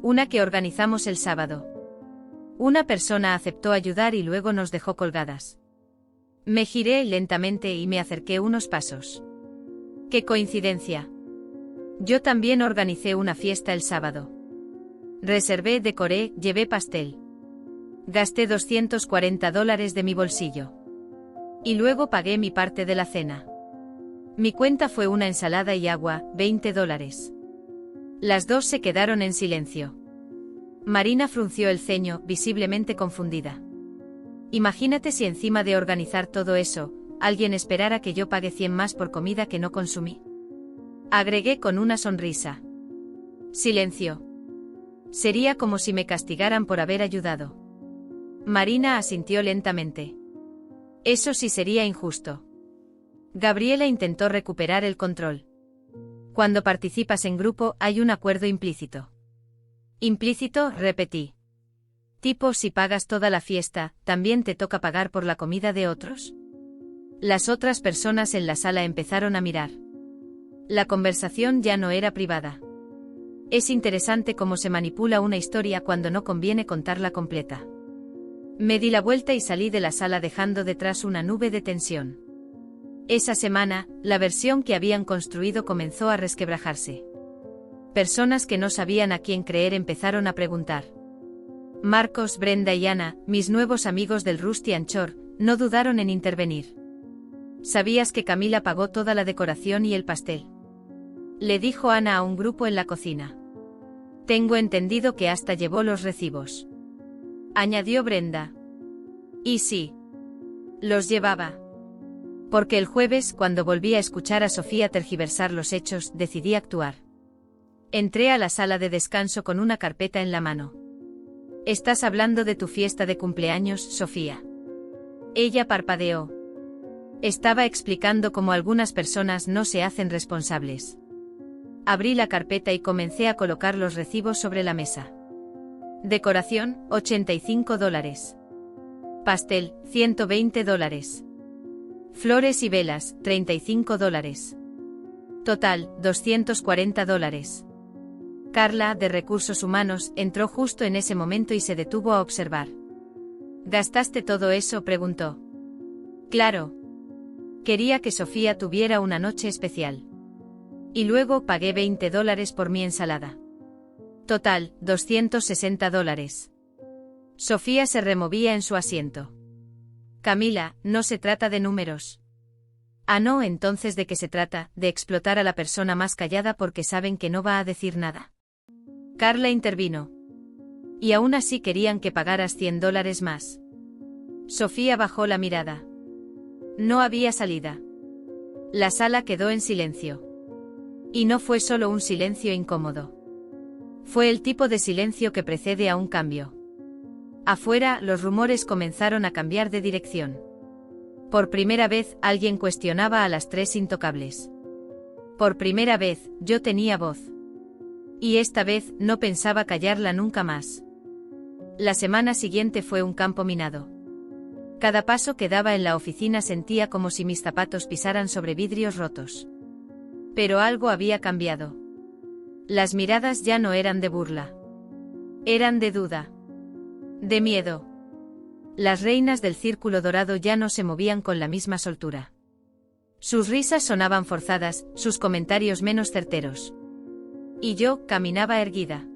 Una que organizamos el sábado. Una persona aceptó ayudar y luego nos dejó colgadas. Me giré lentamente y me acerqué unos pasos. ¡Qué coincidencia! Yo también organicé una fiesta el sábado. Reservé, decoré, llevé pastel. Gasté $240 de mi bolsillo. Y luego pagué mi parte de la cena. Mi cuenta fue una ensalada y agua, $20. Las dos se quedaron en silencio. Marina frunció el ceño, visiblemente confundida. Imagínate si encima de organizar todo eso, alguien esperara que yo pague 100 más por comida que no consumí. Agregué con una sonrisa. Silencio. Sería como si me castigaran por haber ayudado. Marina asintió lentamente. Eso sí sería injusto. Gabriela intentó recuperar el control. Cuando participas en grupo hay un acuerdo implícito. Implícito, repetí. Tipo, si pagas toda la fiesta, ¿también te toca pagar por la comida de otros? Las otras personas en la sala empezaron a mirar. La conversación ya no era privada. Es interesante cómo se manipula una historia cuando no conviene contarla completa. Me di la vuelta y salí de la sala dejando detrás una nube de tensión. Esa semana, la versión que habían construido comenzó a resquebrajarse. Personas que no sabían a quién creer empezaron a preguntar. Marcos, Brenda y Ana, mis nuevos amigos del Rusty Anchor, no dudaron en intervenir. ¿Sabías que Camila pagó toda la decoración y el pastel? Le dijo Ana a un grupo en la cocina. Tengo entendido que hasta llevó los recibos. Añadió Brenda. Y sí. Los llevaba. Porque el jueves, cuando volví a escuchar a Sofía tergiversar los hechos, decidí actuar. Entré a la sala de descanso con una carpeta en la mano. ¿Estás hablando de tu fiesta de cumpleaños, Sofía? Ella parpadeó. Estaba explicando cómo algunas personas no se hacen responsables. Abrí la carpeta y comencé a colocar los recibos sobre la mesa. Decoración, $85. Pastel, $120. Flores y velas, $35. Total, $240. Carla, de Recursos Humanos, entró justo en ese momento y se detuvo a observar. ¿Gastaste todo eso?, preguntó. Claro. Quería que Sofía tuviera una noche especial. Y luego pagué $20 por mi ensalada. Total, $260. Sofía se removía en su asiento. Camila, no se trata de números. Ah, no, entonces ¿de qué se trata? De explotar a la persona más callada porque saben que no va a decir nada. Carla intervino. Y aún así querían que pagaras $100 más. Sofía bajó la mirada. No había salida. La sala quedó en silencio. Y no fue solo un silencio incómodo. Fue el tipo de silencio que precede a un cambio. Afuera, los rumores comenzaron a cambiar de dirección. Por primera vez, alguien cuestionaba a las tres intocables. Por primera vez, yo tenía voz. Y esta vez, no pensaba callarla nunca más. La semana siguiente fue un campo minado. Cada paso que daba en la oficina sentía como si mis zapatos pisaran sobre vidrios rotos. Pero algo había cambiado. Las miradas ya no eran de burla. Eran de duda. De miedo. Las reinas del círculo dorado ya no se movían con la misma soltura. Sus risas sonaban forzadas, sus comentarios menos certeros. Y yo caminaba erguida.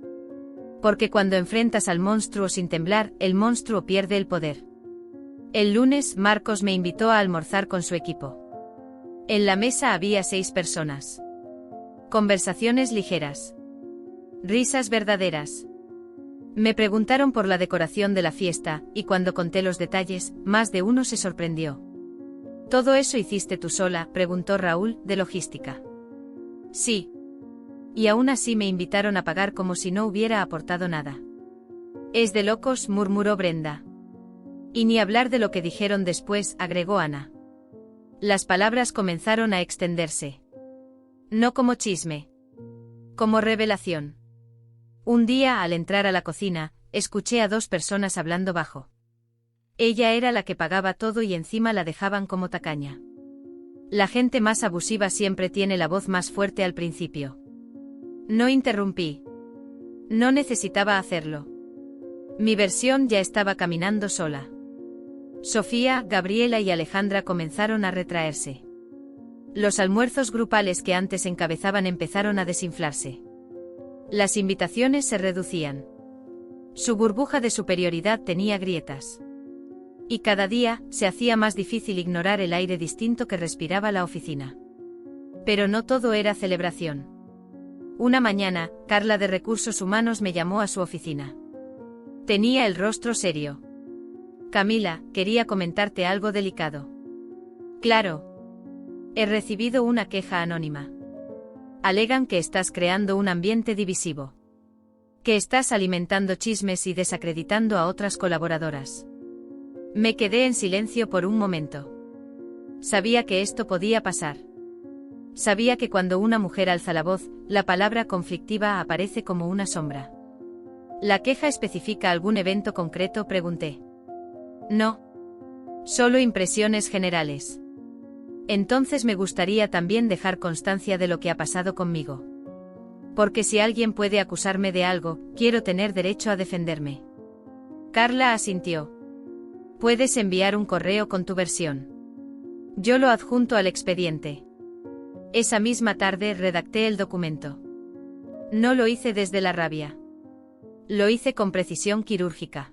Porque cuando enfrentas al monstruo sin temblar, el monstruo pierde el poder. El lunes, Marcos me invitó a almorzar con su equipo. En la mesa había 6 personas. Conversaciones ligeras. Risas verdaderas. Me preguntaron por la decoración de la fiesta, y cuando conté los detalles, más de uno se sorprendió. ¿Todo eso hiciste tú sola?, preguntó Raúl, de logística. Sí. Y aún así me invitaron a pagar como si no hubiera aportado nada. Es de locos, murmuró Brenda. Y ni hablar de lo que dijeron después, agregó Ana. Las palabras comenzaron a extenderse. No como chisme. Como revelación. Un día, al entrar a la cocina, escuché a 2 personas hablando bajo. Ella era la que pagaba todo y encima la dejaban como tacaña. La gente más abusiva siempre tiene la voz más fuerte al principio. No interrumpí. No necesitaba hacerlo. Mi versión ya estaba caminando sola. Sofía, Gabriela y Alejandra comenzaron a retraerse. Los almuerzos grupales que antes encabezaban empezaron a desinflarse. Las invitaciones se reducían. Su burbuja de superioridad tenía grietas. Y cada día se hacía más difícil ignorar el aire distinto que respiraba la oficina. Pero no todo era celebración. Una mañana, Carla de Recursos Humanos me llamó a su oficina. Tenía el rostro serio. Camila, quería comentarte algo delicado. Claro. He recibido una queja anónima. Alegan que estás creando un ambiente divisivo. Que estás alimentando chismes y desacreditando a otras colaboradoras. Me quedé en silencio por un momento. Sabía que esto podía pasar. Sabía que cuando una mujer alza la voz, la palabra conflictiva aparece como una sombra. ¿La queja especifica algún evento concreto?, pregunté. No. Solo impresiones generales. Entonces me gustaría también dejar constancia de lo que ha pasado conmigo. Porque si alguien puede acusarme de algo, quiero tener derecho a defenderme. Carla asintió. Puedes enviar un correo con tu versión. Yo lo adjunto al expediente. Esa misma tarde redacté el documento. No lo hice desde la rabia. Lo hice con precisión quirúrgica.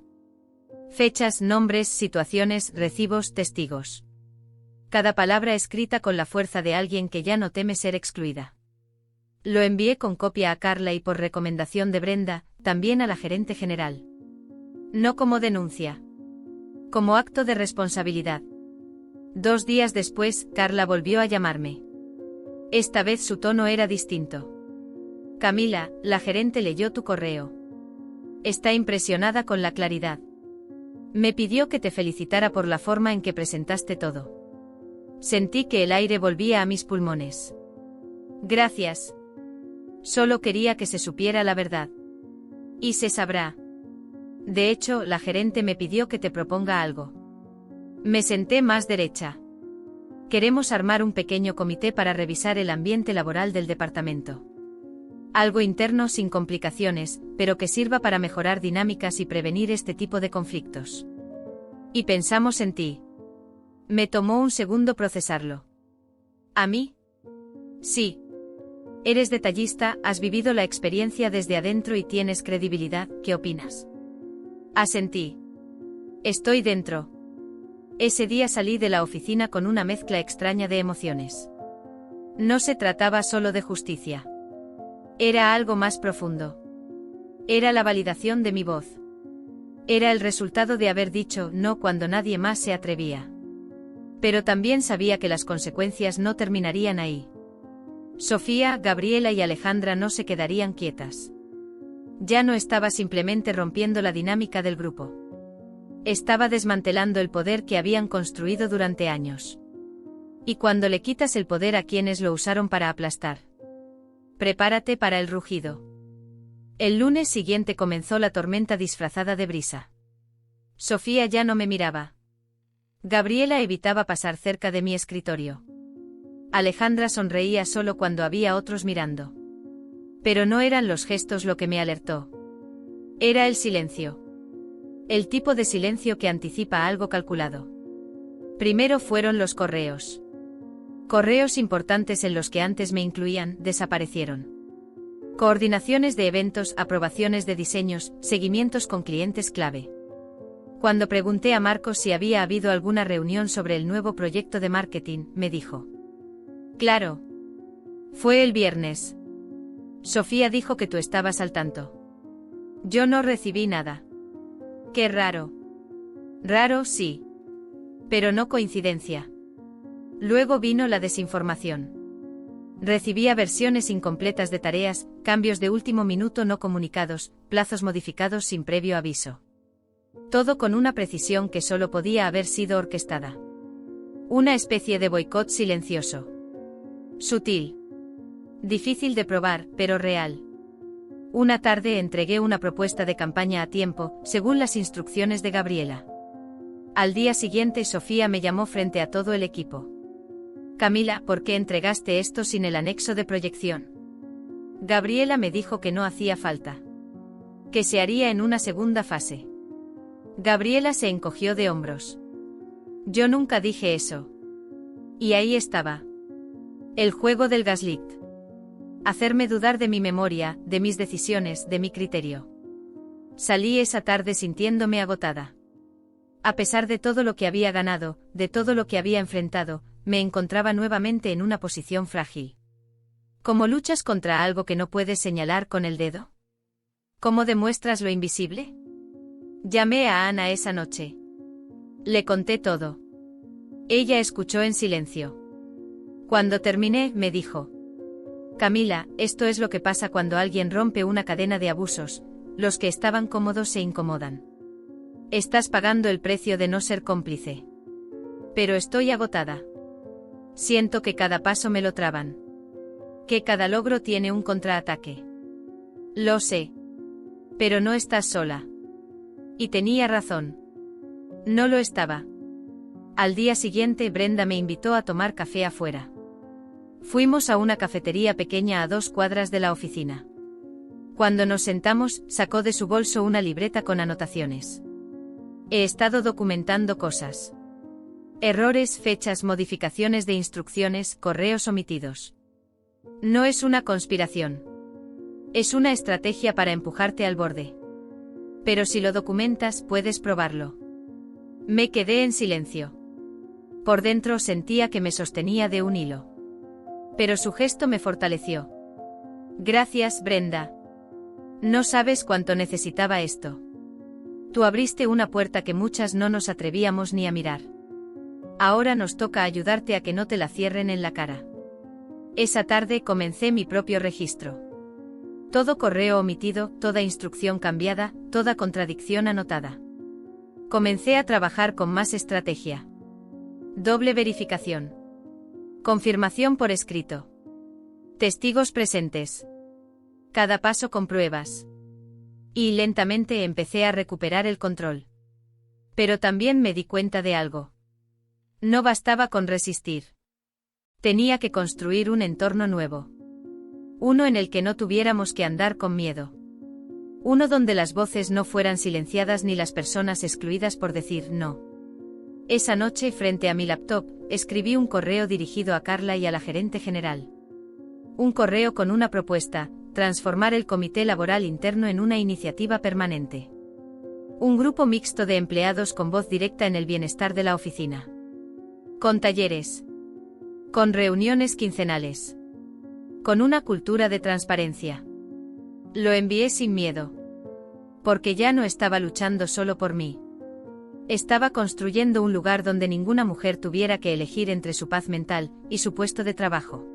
Fechas, nombres, situaciones, recibos, testigos. Cada palabra escrita con la fuerza de alguien que ya no teme ser excluida. Lo envié con copia a Carla y por recomendación de Brenda, también a la gerente general. No como denuncia. Como acto de responsabilidad. 2 días después, Carla volvió a llamarme. Esta vez su tono era distinto. Camila, la gerente leyó tu correo. Está impresionada con la claridad. Me pidió que te felicitara por la forma en que presentaste todo. Sentí que el aire volvía a mis pulmones. Gracias. Solo quería que se supiera la verdad. Y se sabrá. De hecho, la gerente me pidió que te proponga algo. Me senté más derecha. Queremos armar un pequeño comité para revisar el ambiente laboral del departamento. Algo interno sin complicaciones, pero que sirva para mejorar dinámicas y prevenir este tipo de conflictos. Y pensamos en ti. Me tomó un segundo procesarlo. ¿A mí? Sí. Eres detallista, has vivido la experiencia desde adentro y tienes credibilidad, ¿qué opinas? Asentí. Estoy dentro. Ese día salí de la oficina con una mezcla extraña de emociones. No se trataba solo de justicia. Era algo más profundo. Era la validación de mi voz. Era el resultado de haber dicho no cuando nadie más se atrevía. Pero también sabía que las consecuencias no terminarían ahí. Sofía, Gabriela y Alejandra no se quedarían quietas. Ya no estaba simplemente rompiendo la dinámica del grupo. Estaba desmantelando el poder que habían construido durante años. Y cuando le quitas el poder a quienes lo usaron para aplastar. Prepárate para el rugido. El lunes siguiente comenzó la tormenta disfrazada de brisa. Sofía ya no me miraba. Gabriela evitaba pasar cerca de mi escritorio. Alejandra sonreía solo cuando había otros mirando. Pero no eran los gestos lo que me alertó. Era el silencio. El tipo de silencio que anticipa algo calculado. Primero fueron los correos. Correos importantes en los que antes me incluían, desaparecieron. Coordinaciones de eventos, aprobaciones de diseños, seguimientos con clientes clave. Cuando pregunté a Marcos si había habido alguna reunión sobre el nuevo proyecto de marketing, me dijo. Claro. Fue el viernes. Sofía dijo que tú estabas al tanto. Yo no recibí nada. Qué raro. Raro, sí. Pero no coincidencia. Luego vino la desinformación. Recibía versiones incompletas de tareas, cambios de último minuto no comunicados, plazos modificados sin previo aviso. Todo con una precisión que solo podía haber sido orquestada. Una especie de boicot silencioso. Sutil. Difícil de probar, pero real. Una tarde entregué una propuesta de campaña a tiempo, según las instrucciones de Gabriela. Al día siguiente Sofía me llamó frente a todo el equipo. Camila, ¿por qué entregaste esto sin el anexo de proyección? Gabriela me dijo que no hacía falta. Que se haría en una segunda fase. Gabriela se encogió de hombros. Yo nunca dije eso. Y ahí estaba. El juego del gaslit. Hacerme dudar de mi memoria, de mis decisiones, de mi criterio. Salí esa tarde sintiéndome agotada. A pesar de todo lo que había ganado, de todo lo que había enfrentado, me encontraba nuevamente en una posición frágil. ¿Cómo luchas contra algo que no puedes señalar con el dedo? ¿Cómo demuestras lo invisible? Llamé a Ana esa noche. Le conté todo. Ella escuchó en silencio. Cuando terminé, me dijo: Camila, esto es lo que pasa cuando alguien rompe una cadena de abusos, los que estaban cómodos se incomodan. Estás pagando el precio de no ser cómplice. Pero estoy agotada. Siento que cada paso me lo traban. Que cada logro tiene un contraataque. Lo sé. Pero no estás sola. Y tenía razón. No lo estaba. Al día siguiente Brenda me invitó a tomar café afuera. Fuimos a una cafetería pequeña a 2 cuadras de la oficina. Cuando nos sentamos, sacó de su bolso una libreta con anotaciones. He estado documentando cosas. Errores, fechas, modificaciones de instrucciones, correos omitidos. No es una conspiración. Es una estrategia para empujarte al borde. Pero si lo documentas, puedes probarlo. Me quedé en silencio. Por dentro sentía que me sostenía de un hilo. Pero su gesto me fortaleció. Gracias, Brenda. No sabes cuánto necesitaba esto. Tú abriste una puerta que muchas no nos atrevíamos ni a mirar. Ahora nos toca ayudarte a que no te la cierren en la cara. Esa tarde comencé mi propio registro. Todo correo omitido, toda instrucción cambiada, toda contradicción anotada. Comencé a trabajar con más estrategia. Doble verificación. Confirmación por escrito. Testigos presentes. Cada paso con pruebas. Y lentamente empecé a recuperar el control. Pero también me di cuenta de algo. No bastaba con resistir. Tenía que construir un entorno nuevo. Uno en el que no tuviéramos que andar con miedo. Uno donde las voces no fueran silenciadas ni las personas excluidas por decir no. Esa noche, frente a mi laptop, escribí un correo dirigido a Carla y a la gerente general. Un correo con una propuesta: transformar el comité laboral interno en una iniciativa permanente. Un grupo mixto de empleados con voz directa en el bienestar de la oficina. Con talleres. Con reuniones quincenales. Con una cultura de transparencia. Lo envié sin miedo. Porque ya no estaba luchando solo por mí. Estaba construyendo un lugar donde ninguna mujer tuviera que elegir entre su paz mental y su puesto de trabajo.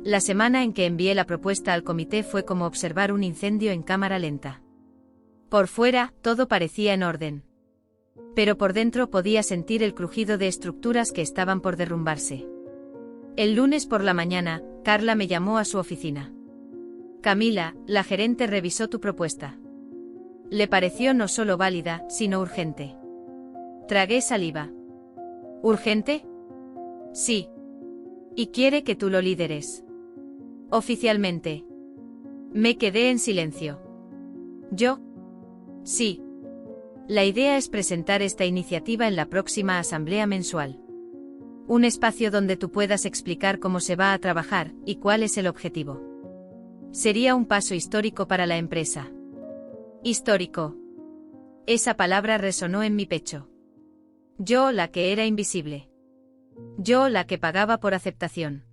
La semana en que envié la propuesta al comité fue como observar un incendio en cámara lenta. Por fuera, todo parecía en orden. Pero por dentro podía sentir el crujido de estructuras que estaban por derrumbarse. El lunes por la mañana, Carla me llamó a su oficina. Camila, la gerente revisó tu propuesta. Le pareció no solo válida, sino urgente. Tragué saliva. ¿Urgente? Sí. Y quiere que tú lo lideres. Oficialmente. Me quedé en silencio. ¿Yo? Sí. La idea es presentar esta iniciativa en la próxima asamblea mensual. Un espacio donde tú puedas explicar cómo se va a trabajar y cuál es el objetivo. Sería un paso histórico para la empresa. Histórico. Esa palabra resonó en mi pecho. Yo, la que era invisible. Yo, la que pagaba por aceptación.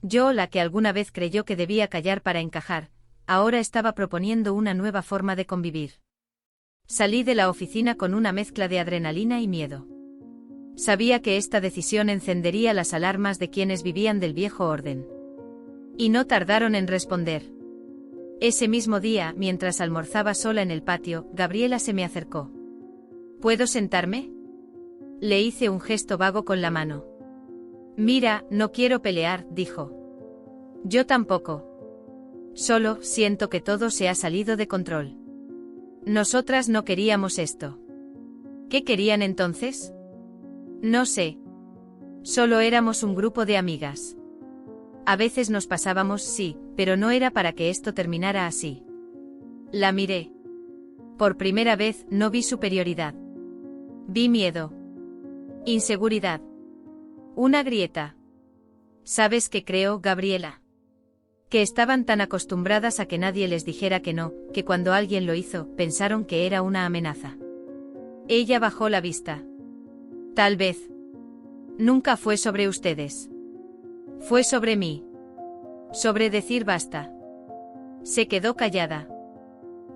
Yo, la que alguna vez creyó que debía callar para encajar, ahora estaba proponiendo una nueva forma de convivir. Salí de la oficina con una mezcla de adrenalina y miedo. Sabía que esta decisión encendería las alarmas de quienes vivían del viejo orden. Y no tardaron en responder. Ese mismo día, mientras almorzaba sola en el patio, Gabriela se me acercó. ¿Puedo sentarme? Le hice un gesto vago con la mano. Mira, no quiero pelear, dijo. Yo tampoco. Solo siento que todo se ha salido de control. Nosotras no queríamos esto. ¿Qué querían entonces? No sé. Solo éramos un grupo de amigas. A veces nos pasábamos, sí, pero no era para que esto terminara así. La miré. Por primera vez, no vi superioridad. Vi miedo. Inseguridad. Una grieta. ¿Sabes qué creo, Gabriela? Que estaban tan acostumbradas a que nadie les dijera que no, que cuando alguien lo hizo, pensaron que era una amenaza. Ella bajó la vista. Tal vez. Nunca fue sobre ustedes. Fue sobre mí. Sobre decir basta. Se quedó callada.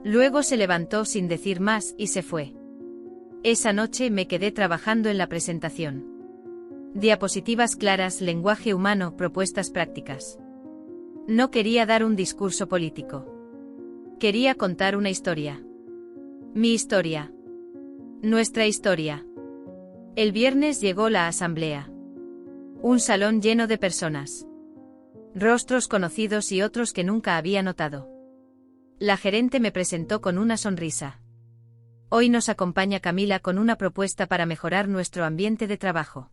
Luego se levantó sin decir más y se fue. Esa noche me quedé trabajando en la presentación. Diapositivas claras, lenguaje humano, propuestas prácticas. No quería dar un discurso político. Quería contar una historia. Mi historia. Nuestra historia. El viernes llegó la asamblea. Un salón lleno de personas. Rostros conocidos y otros que nunca había notado. La gerente me presentó con una sonrisa. Hoy nos acompaña Camila con una propuesta para mejorar nuestro ambiente de trabajo.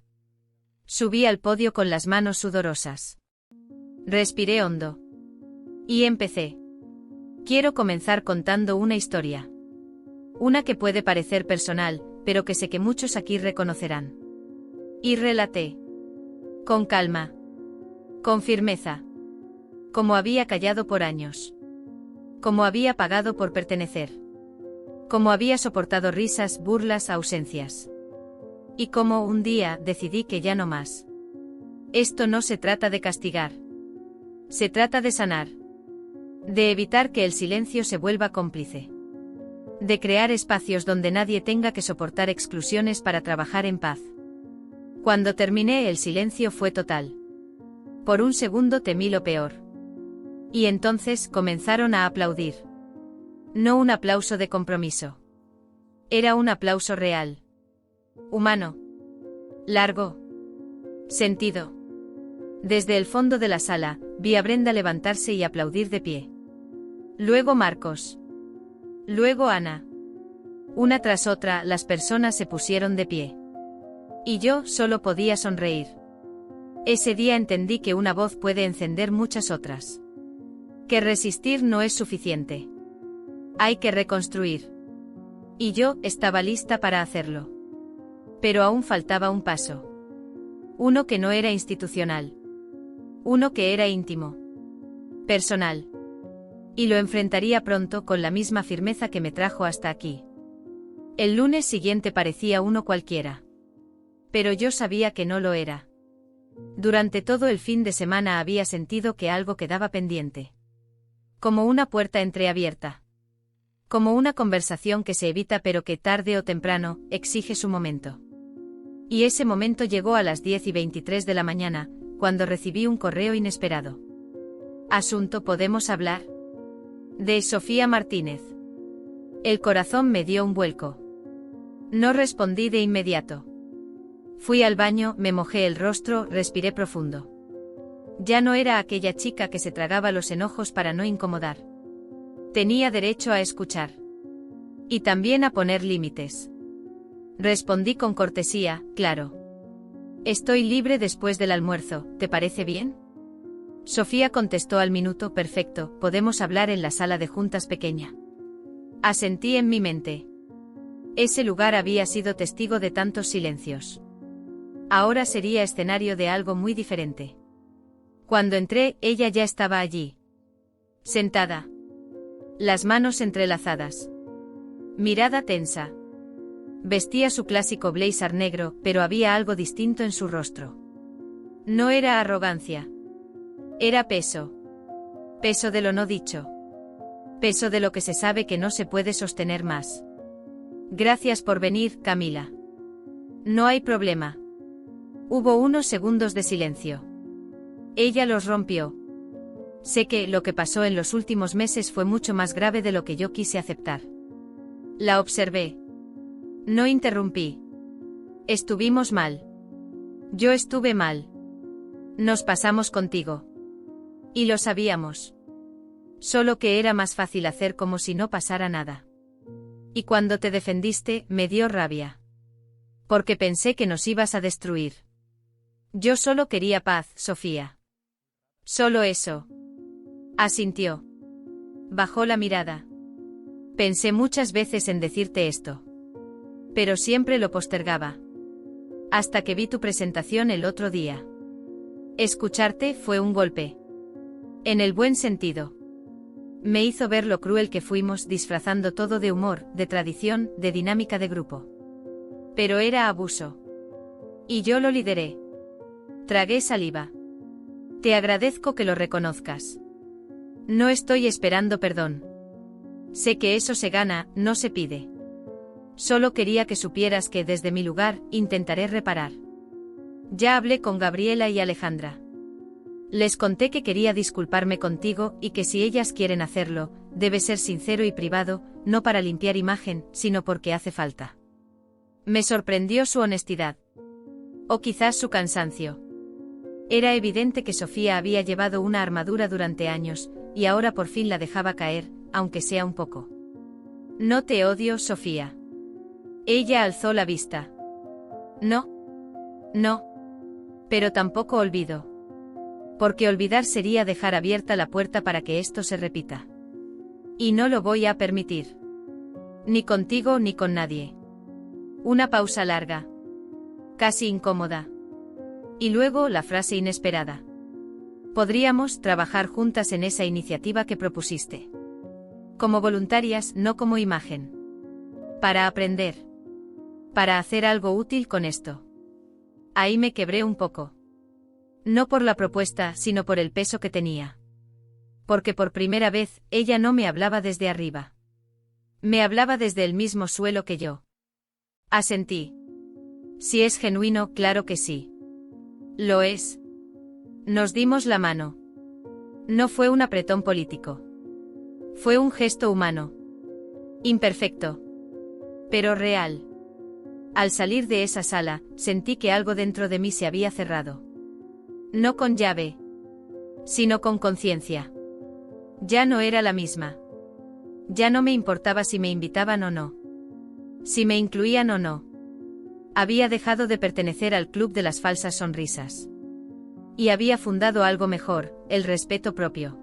Subí al podio con las manos sudorosas. Respiré hondo. Y empecé. Quiero comenzar contando una historia. Una que puede parecer personal, pero que sé que muchos aquí reconocerán. Y relaté. Con calma. Con firmeza. Como había callado por años. Como había pagado por pertenecer. Como había soportado risas, burlas, ausencias. Y como un día decidí que ya no más. Esto no se trata de castigar. Se trata de sanar. De evitar que el silencio se vuelva cómplice. De crear espacios donde nadie tenga que soportar exclusiones para trabajar en paz. Cuando terminé, el silencio fue total. Por un segundo temí lo peor. Y entonces comenzaron a aplaudir. No un aplauso de compromiso. Era un aplauso real. Humano. Largo. Sentido. Desde el fondo de la sala, vi a Brenda levantarse y aplaudir de pie. Luego Marcos. Luego Ana. Una tras otra, las personas se pusieron de pie. Y yo solo podía sonreír. Ese día entendí que una voz puede encender muchas otras. Que resistir no es suficiente. Hay que reconstruir. Y yo estaba lista para hacerlo. Pero aún faltaba un paso. Uno que no era institucional. Uno que era íntimo. Personal. Y lo enfrentaría pronto con la misma firmeza que me trajo hasta aquí. El lunes siguiente parecía uno cualquiera. Pero yo sabía que no lo era. Durante todo el fin de semana había sentido que algo quedaba pendiente. Como una puerta entreabierta. Como una conversación que se evita pero que tarde o temprano exige su momento. Y ese momento llegó a las 10:23 de la mañana, cuando recibí un correo inesperado. Asunto ¿podemos hablar? De Sofía Martínez. El corazón me dio un vuelco. No respondí de inmediato. Fui al baño, me mojé el rostro, respiré profundo. Ya no era aquella chica que se tragaba los enojos para no incomodar. Tenía derecho a escuchar. Y también a poner límites. Respondí con cortesía, claro. Estoy libre después del almuerzo, ¿te parece bien? Sofía contestó al minuto, perfecto, podemos hablar en la sala de juntas pequeña. Asentí en mi mente. Ese lugar había sido testigo de tantos silencios. Ahora sería escenario de algo muy diferente. Cuando entré, ella ya estaba allí. Sentada. Las manos entrelazadas. Mirada tensa. Vestía su clásico blazer negro, pero había algo distinto en su rostro. No era arrogancia. Era peso. Peso de lo no dicho. Peso de lo que se sabe que no se puede sostener más. Gracias por venir, Camila. No hay problema. Hubo unos segundos de silencio. Ella los rompió. Sé que lo que pasó en los últimos meses fue mucho más grave de lo que yo quise aceptar. La observé. No interrumpí. Estuvimos mal. Yo estuve mal. Nos pasamos contigo. Y lo sabíamos. Solo que era más fácil hacer como si no pasara nada. Y cuando te defendiste, me dio rabia. Porque pensé que nos ibas a destruir. Yo solo quería paz, Sofía. Solo eso. Asintió. Bajó la mirada. Pensé muchas veces en decirte esto. Pero siempre lo postergaba. Hasta que vi tu presentación el otro día. Escucharte fue un golpe. En el buen sentido. Me hizo ver lo cruel que fuimos disfrazando todo de humor, de tradición, de dinámica de grupo. Pero era abuso. Y yo lo lideré. Tragué saliva. Te agradezco que lo reconozcas. No estoy esperando perdón. Sé que eso se gana, no se pide. Solo quería que supieras que desde mi lugar, intentaré reparar. Ya hablé con Gabriela y Alejandra. Les conté que quería disculparme contigo y que si ellas quieren hacerlo, debe ser sincero y privado, no para limpiar imagen, sino porque hace falta. Me sorprendió su honestidad. O quizás su cansancio. Era evidente que Sofía había llevado una armadura durante años, y ahora por fin la dejaba caer, aunque sea un poco. No te odio, Sofía. Ella alzó la vista. No. No. Pero tampoco olvido. Porque olvidar sería dejar abierta la puerta para que esto se repita. Y no lo voy a permitir. Ni contigo ni con nadie. Una pausa larga. Casi incómoda. Y luego la frase inesperada. Podríamos trabajar juntas en esa iniciativa que propusiste. Como voluntarias, no como imagen. Para aprender. Para hacer algo útil con esto. Ahí me quebré un poco. No por la propuesta, sino por el peso que tenía. Porque por primera vez, ella no me hablaba desde arriba. Me hablaba desde el mismo suelo que yo. Asentí. Si es genuino, claro que sí. Lo es. Nos dimos la mano. No fue un apretón político. Fue un gesto humano. Imperfecto. Pero real. Al salir de esa sala, sentí que algo dentro de mí se había cerrado. No con llave. Sino con conciencia. Ya no era la misma. Ya no me importaba si me invitaban o no. Si me incluían o no. Había dejado de pertenecer al club de las falsas sonrisas. Y había fundado algo mejor, el respeto propio.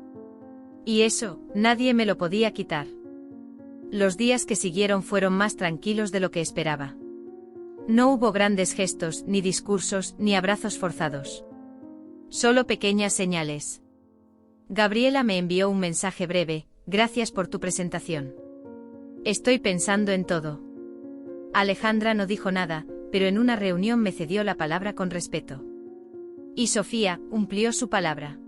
Y eso, nadie me lo podía quitar. Los días que siguieron fueron más tranquilos de lo que esperaba. No hubo grandes gestos, ni discursos, ni abrazos forzados. Solo pequeñas señales. Gabriela me envió un mensaje breve: gracias por tu presentación. Estoy pensando en todo. Alejandra no dijo nada, pero en una reunión me cedió la palabra con respeto. Y Sofía cumplió su palabra.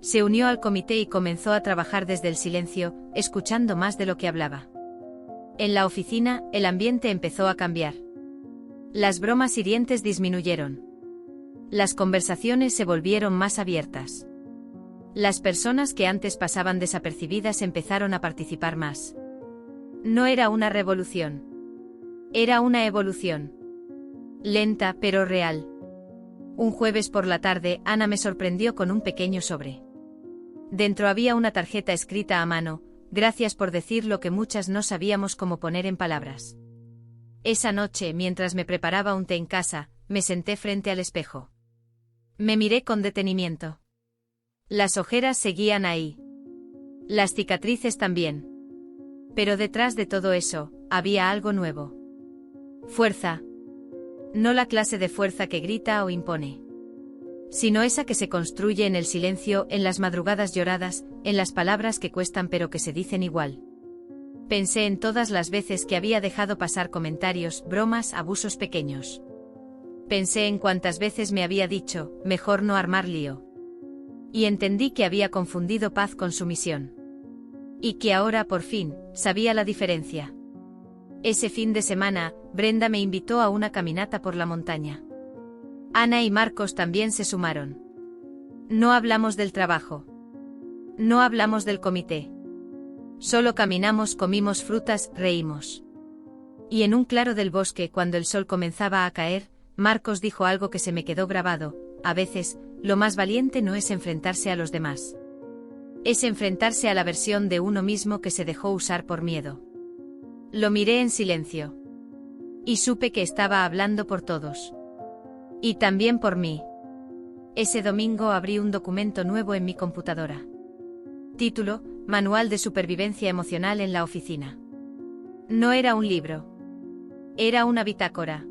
Se unió al comité y comenzó a trabajar desde el silencio, escuchando más de lo que hablaba. En la oficina, el ambiente empezó a cambiar. Las bromas hirientes disminuyeron. Las conversaciones se volvieron más abiertas. Las personas que antes pasaban desapercibidas empezaron a participar más. No era una revolución. Era una evolución. Lenta pero real. Un jueves por la tarde, Ana me sorprendió con un pequeño sobre. Dentro había una tarjeta escrita a mano: gracias por decir lo que muchas no sabíamos cómo poner en palabras. Esa noche, mientras me preparaba un té en casa, me senté frente al espejo. Me miré con detenimiento. Las ojeras seguían ahí. Las cicatrices también. Pero detrás de todo eso, había algo nuevo. Fuerza. No la clase de fuerza que grita o impone. Sino esa que se construye en el silencio, en las madrugadas lloradas, en las palabras que cuestan pero que se dicen igual. Pensé en todas las veces que había dejado pasar comentarios, bromas, abusos pequeños. Pensé en cuántas veces me había dicho: mejor no armar lío. Y entendí que había confundido paz con sumisión. Y que ahora, por fin, sabía la diferencia. Ese fin de semana, Brenda me invitó a una caminata por la montaña. Ana y Marcos también se sumaron. No hablamos del trabajo. No hablamos del comité. Solo caminamos, comimos frutas, reímos. Y en un claro del bosque, cuando el sol comenzaba a caer, Marcos dijo algo que se me quedó grabado: a veces, lo más valiente no es enfrentarse a los demás. Es enfrentarse a la versión de uno mismo que se dejó usar por miedo. Lo miré en silencio. Y supe que estaba hablando por todos. Y también por mí. Ese domingo abrí un documento nuevo en mi computadora. Título: Manual de Supervivencia Emocional en la Oficina. No era un libro. Era una bitácora.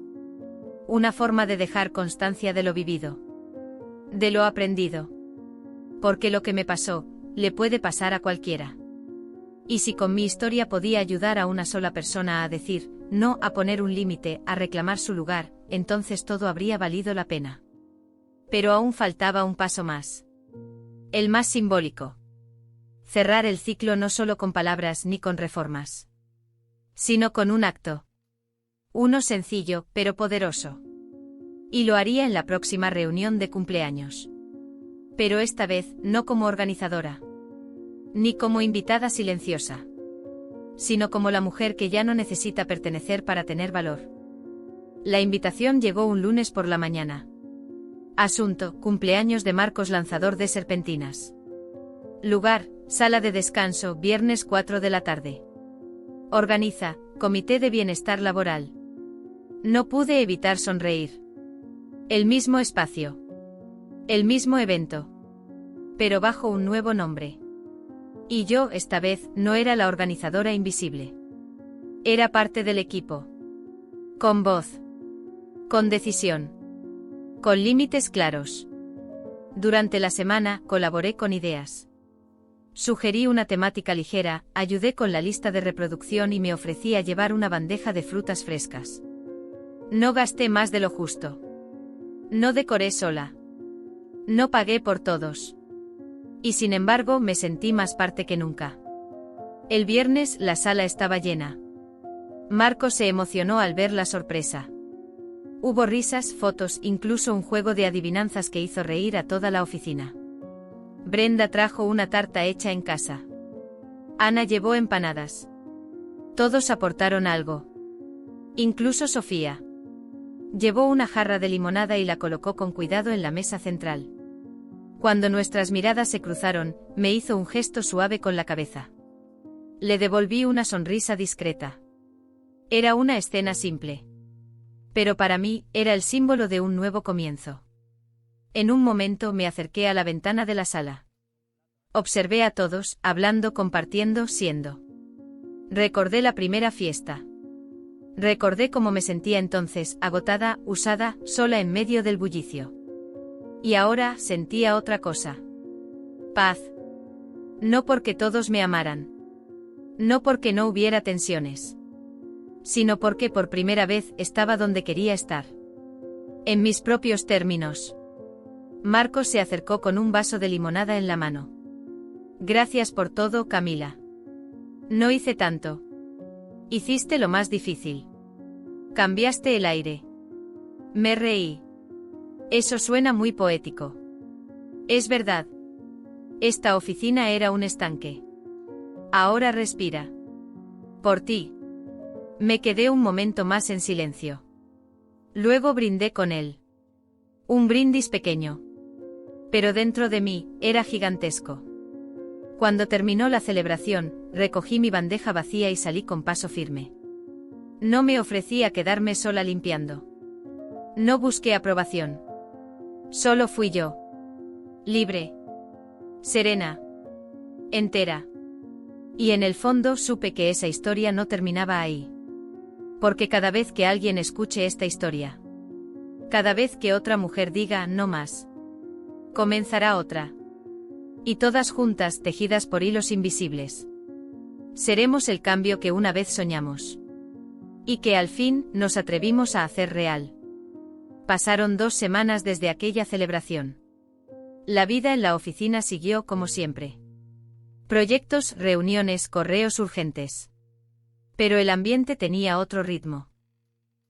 Una forma de dejar constancia de lo vivido. De lo aprendido. Porque lo que me pasó, le puede pasar a cualquiera. Y si con mi historia podía ayudar a una sola persona a decir, no, a poner un límite, a reclamar su lugar, entonces todo habría valido la pena. Pero aún faltaba un paso más. El más simbólico. Cerrar el ciclo no solo con palabras ni con reformas, sino con un acto. Uno sencillo, pero poderoso. Y lo haría en la próxima reunión de cumpleaños. Pero esta vez, no como organizadora. Ni como invitada silenciosa. Sino como la mujer que ya no necesita pertenecer para tener valor. La invitación llegó un lunes por la mañana. Asunto, cumpleaños de Marcos, lanzador de serpentinas. Lugar, sala de descanso, viernes 4 de la tarde. Organiza, Comité de Bienestar Laboral. No pude evitar sonreír. El mismo espacio. El mismo evento. Pero bajo un nuevo nombre. Y yo, esta vez, no era la organizadora invisible. Era parte del equipo. Con voz. Con decisión. Con límites claros. Durante la semana, colaboré con ideas. Sugerí una temática ligera, ayudé con la lista de reproducción y me ofrecí a llevar una bandeja de frutas frescas. No gasté más de lo justo. No decoré sola. No pagué por todos. Y sin embargo me sentí más parte que nunca. El viernes la sala estaba llena. Marco se emocionó al ver la sorpresa. Hubo risas, fotos, incluso un juego de adivinanzas que hizo reír a toda la oficina. Brenda trajo una tarta hecha en casa. Ana llevó empanadas. Todos aportaron algo. Incluso Sofía. Llevó una jarra de limonada y la colocó con cuidado en la mesa central. Cuando nuestras miradas se cruzaron, me hizo un gesto suave con la cabeza. Le devolví una sonrisa discreta. Era una escena simple. Pero para mí, era el símbolo de un nuevo comienzo. En un momento me acerqué a la ventana de la sala. Observé a todos, hablando, compartiendo, siendo. Recordé la primera fiesta. Recordé cómo me sentía entonces, agotada, usada, sola en medio del bullicio. Y ahora sentía otra cosa. Paz. No porque todos me amaran. No porque no hubiera tensiones. Sino porque por primera vez estaba donde quería estar. En mis propios términos. Marcos se acercó con un vaso de limonada en la mano. Gracias por todo, Camila. No hice tanto. Hiciste lo más difícil. Cambiaste el aire. Me reí. Eso suena muy poético. Es verdad. Esta oficina era un estanque. Ahora respira. Por ti. Me quedé un momento más en silencio. Luego brindé con él. Un brindis pequeño. Pero dentro de mí, era gigantesco. Cuando terminó la celebración, recogí mi bandeja vacía y salí con paso firme. No me ofrecí a quedarme sola limpiando. No busqué aprobación. Solo fui yo. Libre. Serena. Entera. Y en el fondo supe que esa historia no terminaba ahí. Porque cada vez que alguien escuche esta historia, cada vez que otra mujer diga no más, comenzará otra. Y todas juntas, tejidas por hilos invisibles. Seremos el cambio que una vez soñamos. Y que al fin nos atrevimos a hacer real. Pasaron 2 semanas desde aquella celebración. La vida en la oficina siguió como siempre. Proyectos, reuniones, correos urgentes. Pero el ambiente tenía otro ritmo.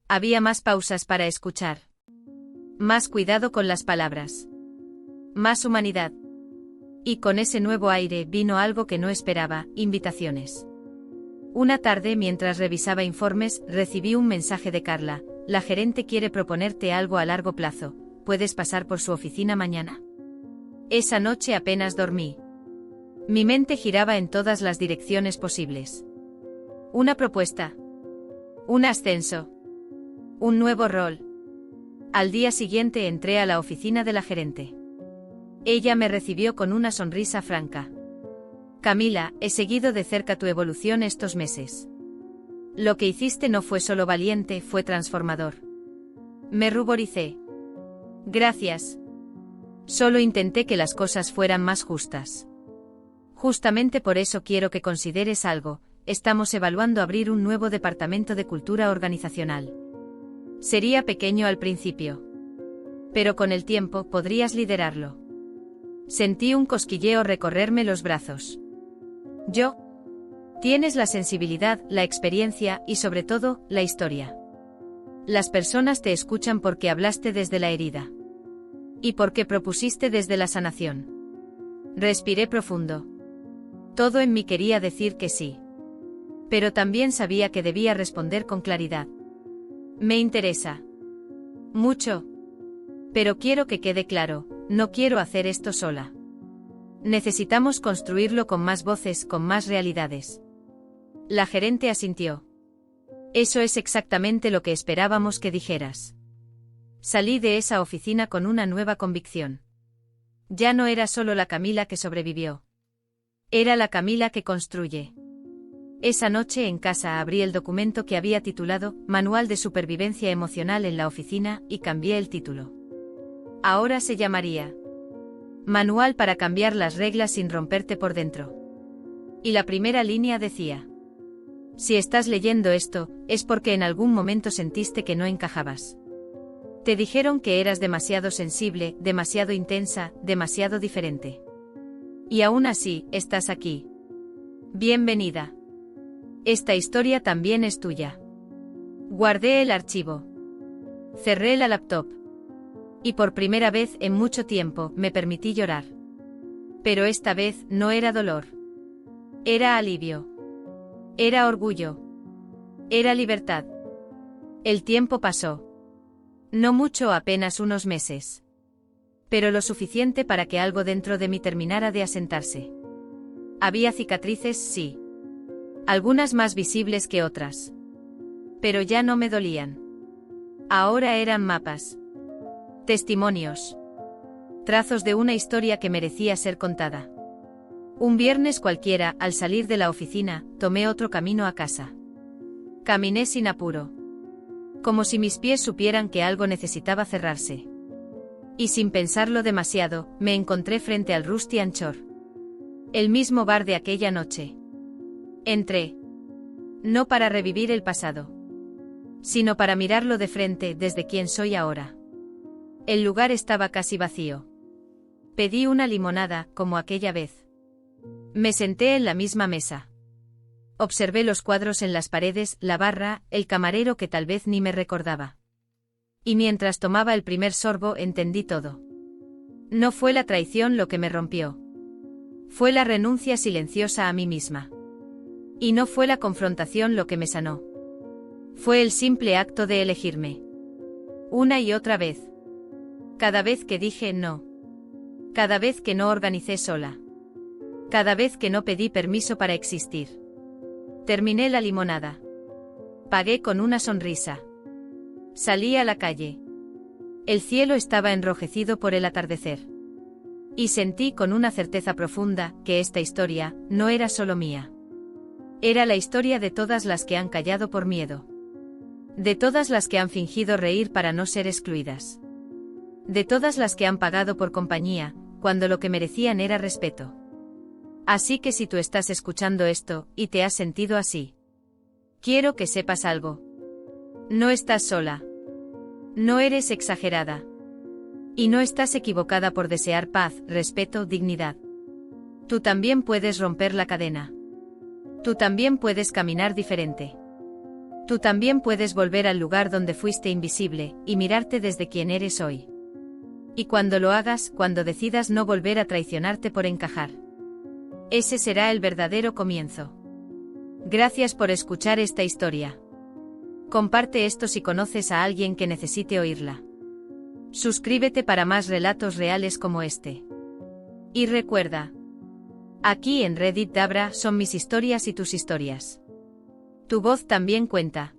Había más pausas para escuchar. Más cuidado con las palabras. Más humanidad. Y con ese nuevo aire vino algo que no esperaba, invitaciones. Una tarde, mientras revisaba informes, recibí un mensaje de Carla. La gerente quiere proponerte algo a largo plazo. ¿Puedes pasar por su oficina mañana? Esa noche apenas dormí. Mi mente giraba en todas las direcciones posibles. Una propuesta. Un ascenso. Un nuevo rol. Al día siguiente entré a la oficina de la gerente. Ella me recibió con una sonrisa franca. Camila, he seguido de cerca tu evolución estos meses. Lo que hiciste no fue solo valiente, fue transformador. Me ruboricé. Gracias. Solo intenté que las cosas fueran más justas. Justamente por eso quiero que consideres algo, estamos evaluando abrir un nuevo departamento de cultura organizacional. Sería pequeño al principio. Pero con el tiempo podrías liderarlo. Sentí un cosquilleo recorrerme los brazos. Yo. Tienes la sensibilidad, la experiencia y sobre todo, la historia. Las personas te escuchan porque hablaste desde la herida. Y porque propusiste desde la sanación. Respiré profundo. Todo en mí quería decir que sí. Pero también sabía que debía responder con claridad. Me interesa. Mucho. Pero quiero que quede claro, no quiero hacer esto sola. Necesitamos construirlo con más voces, con más realidades. La gerente asintió. Eso es exactamente lo que esperábamos que dijeras. Salí de esa oficina con una nueva convicción. Ya no era solo la Camila que sobrevivió. Era la Camila que construye. Esa noche en casa abrí el documento que había titulado Manual de Supervivencia Emocional en la Oficina y cambié el título. Ahora se llamaría Manual para cambiar las reglas sin romperte por dentro. Y la primera línea decía: si estás leyendo esto, es porque en algún momento sentiste que no encajabas. Te dijeron que eras demasiado sensible, demasiado intensa, demasiado diferente. Y aún así, estás aquí. Bienvenida. Esta historia también es tuya. Guardé el archivo. Cerré la laptop. Y por primera vez en mucho tiempo me permití llorar. Pero esta vez no era dolor. Era alivio. Era orgullo. Era libertad. El tiempo pasó. No mucho, apenas unos meses. Pero lo suficiente para que algo dentro de mí terminara de asentarse. Había cicatrices, sí. Algunas más visibles que otras. Pero ya no me dolían. Ahora eran mapas. Testimonios. Trazos de una historia que merecía ser contada. Un viernes cualquiera, al salir de la oficina, tomé otro camino a casa. Caminé sin apuro. Como si mis pies supieran que algo necesitaba cerrarse. Y sin pensarlo demasiado, me encontré frente al Rusty Anchor. El mismo bar de aquella noche. Entré. No para revivir el pasado. Sino para mirarlo de frente desde quien soy ahora. El lugar estaba casi vacío. Pedí una limonada, como aquella vez. Me senté en la misma mesa. Observé los cuadros en las paredes, la barra, el camarero que tal vez ni me recordaba. Y mientras tomaba el primer sorbo entendí todo. No fue la traición lo que me rompió. Fue la renuncia silenciosa a mí misma. Y no fue la confrontación lo que me sanó. Fue el simple acto de elegirme. Una y otra vez. Cada vez que dije no. Cada vez que no organicé sola. Cada vez que no pedí permiso para existir. Terminé la limonada. Pagué con una sonrisa. Salí a la calle. El cielo estaba enrojecido por el atardecer. Y sentí con una certeza profunda que esta historia no era solo mía. Era la historia de todas las que han callado por miedo. De todas las que han fingido reír para no ser excluidas. De todas las que han pagado por compañía, cuando lo que merecían era respeto. Así que si tú estás escuchando esto, y te has sentido así, quiero que sepas algo. No estás sola. No eres exagerada. Y no estás equivocada por desear paz, respeto, dignidad. Tú también puedes romper la cadena. Tú también puedes caminar diferente. Tú también puedes volver al lugar donde fuiste invisible, y mirarte desde quien eres hoy. Y cuando lo hagas, cuando decidas no volver a traicionarte por encajar. Ese será el verdadero comienzo. Gracias por escuchar esta historia. Comparte esto si conoces a alguien que necesite oírla. Suscríbete para más relatos reales como este. Y recuerda, aquí en Reddit Dabra son mis historias y tus historias. Tu voz también cuenta.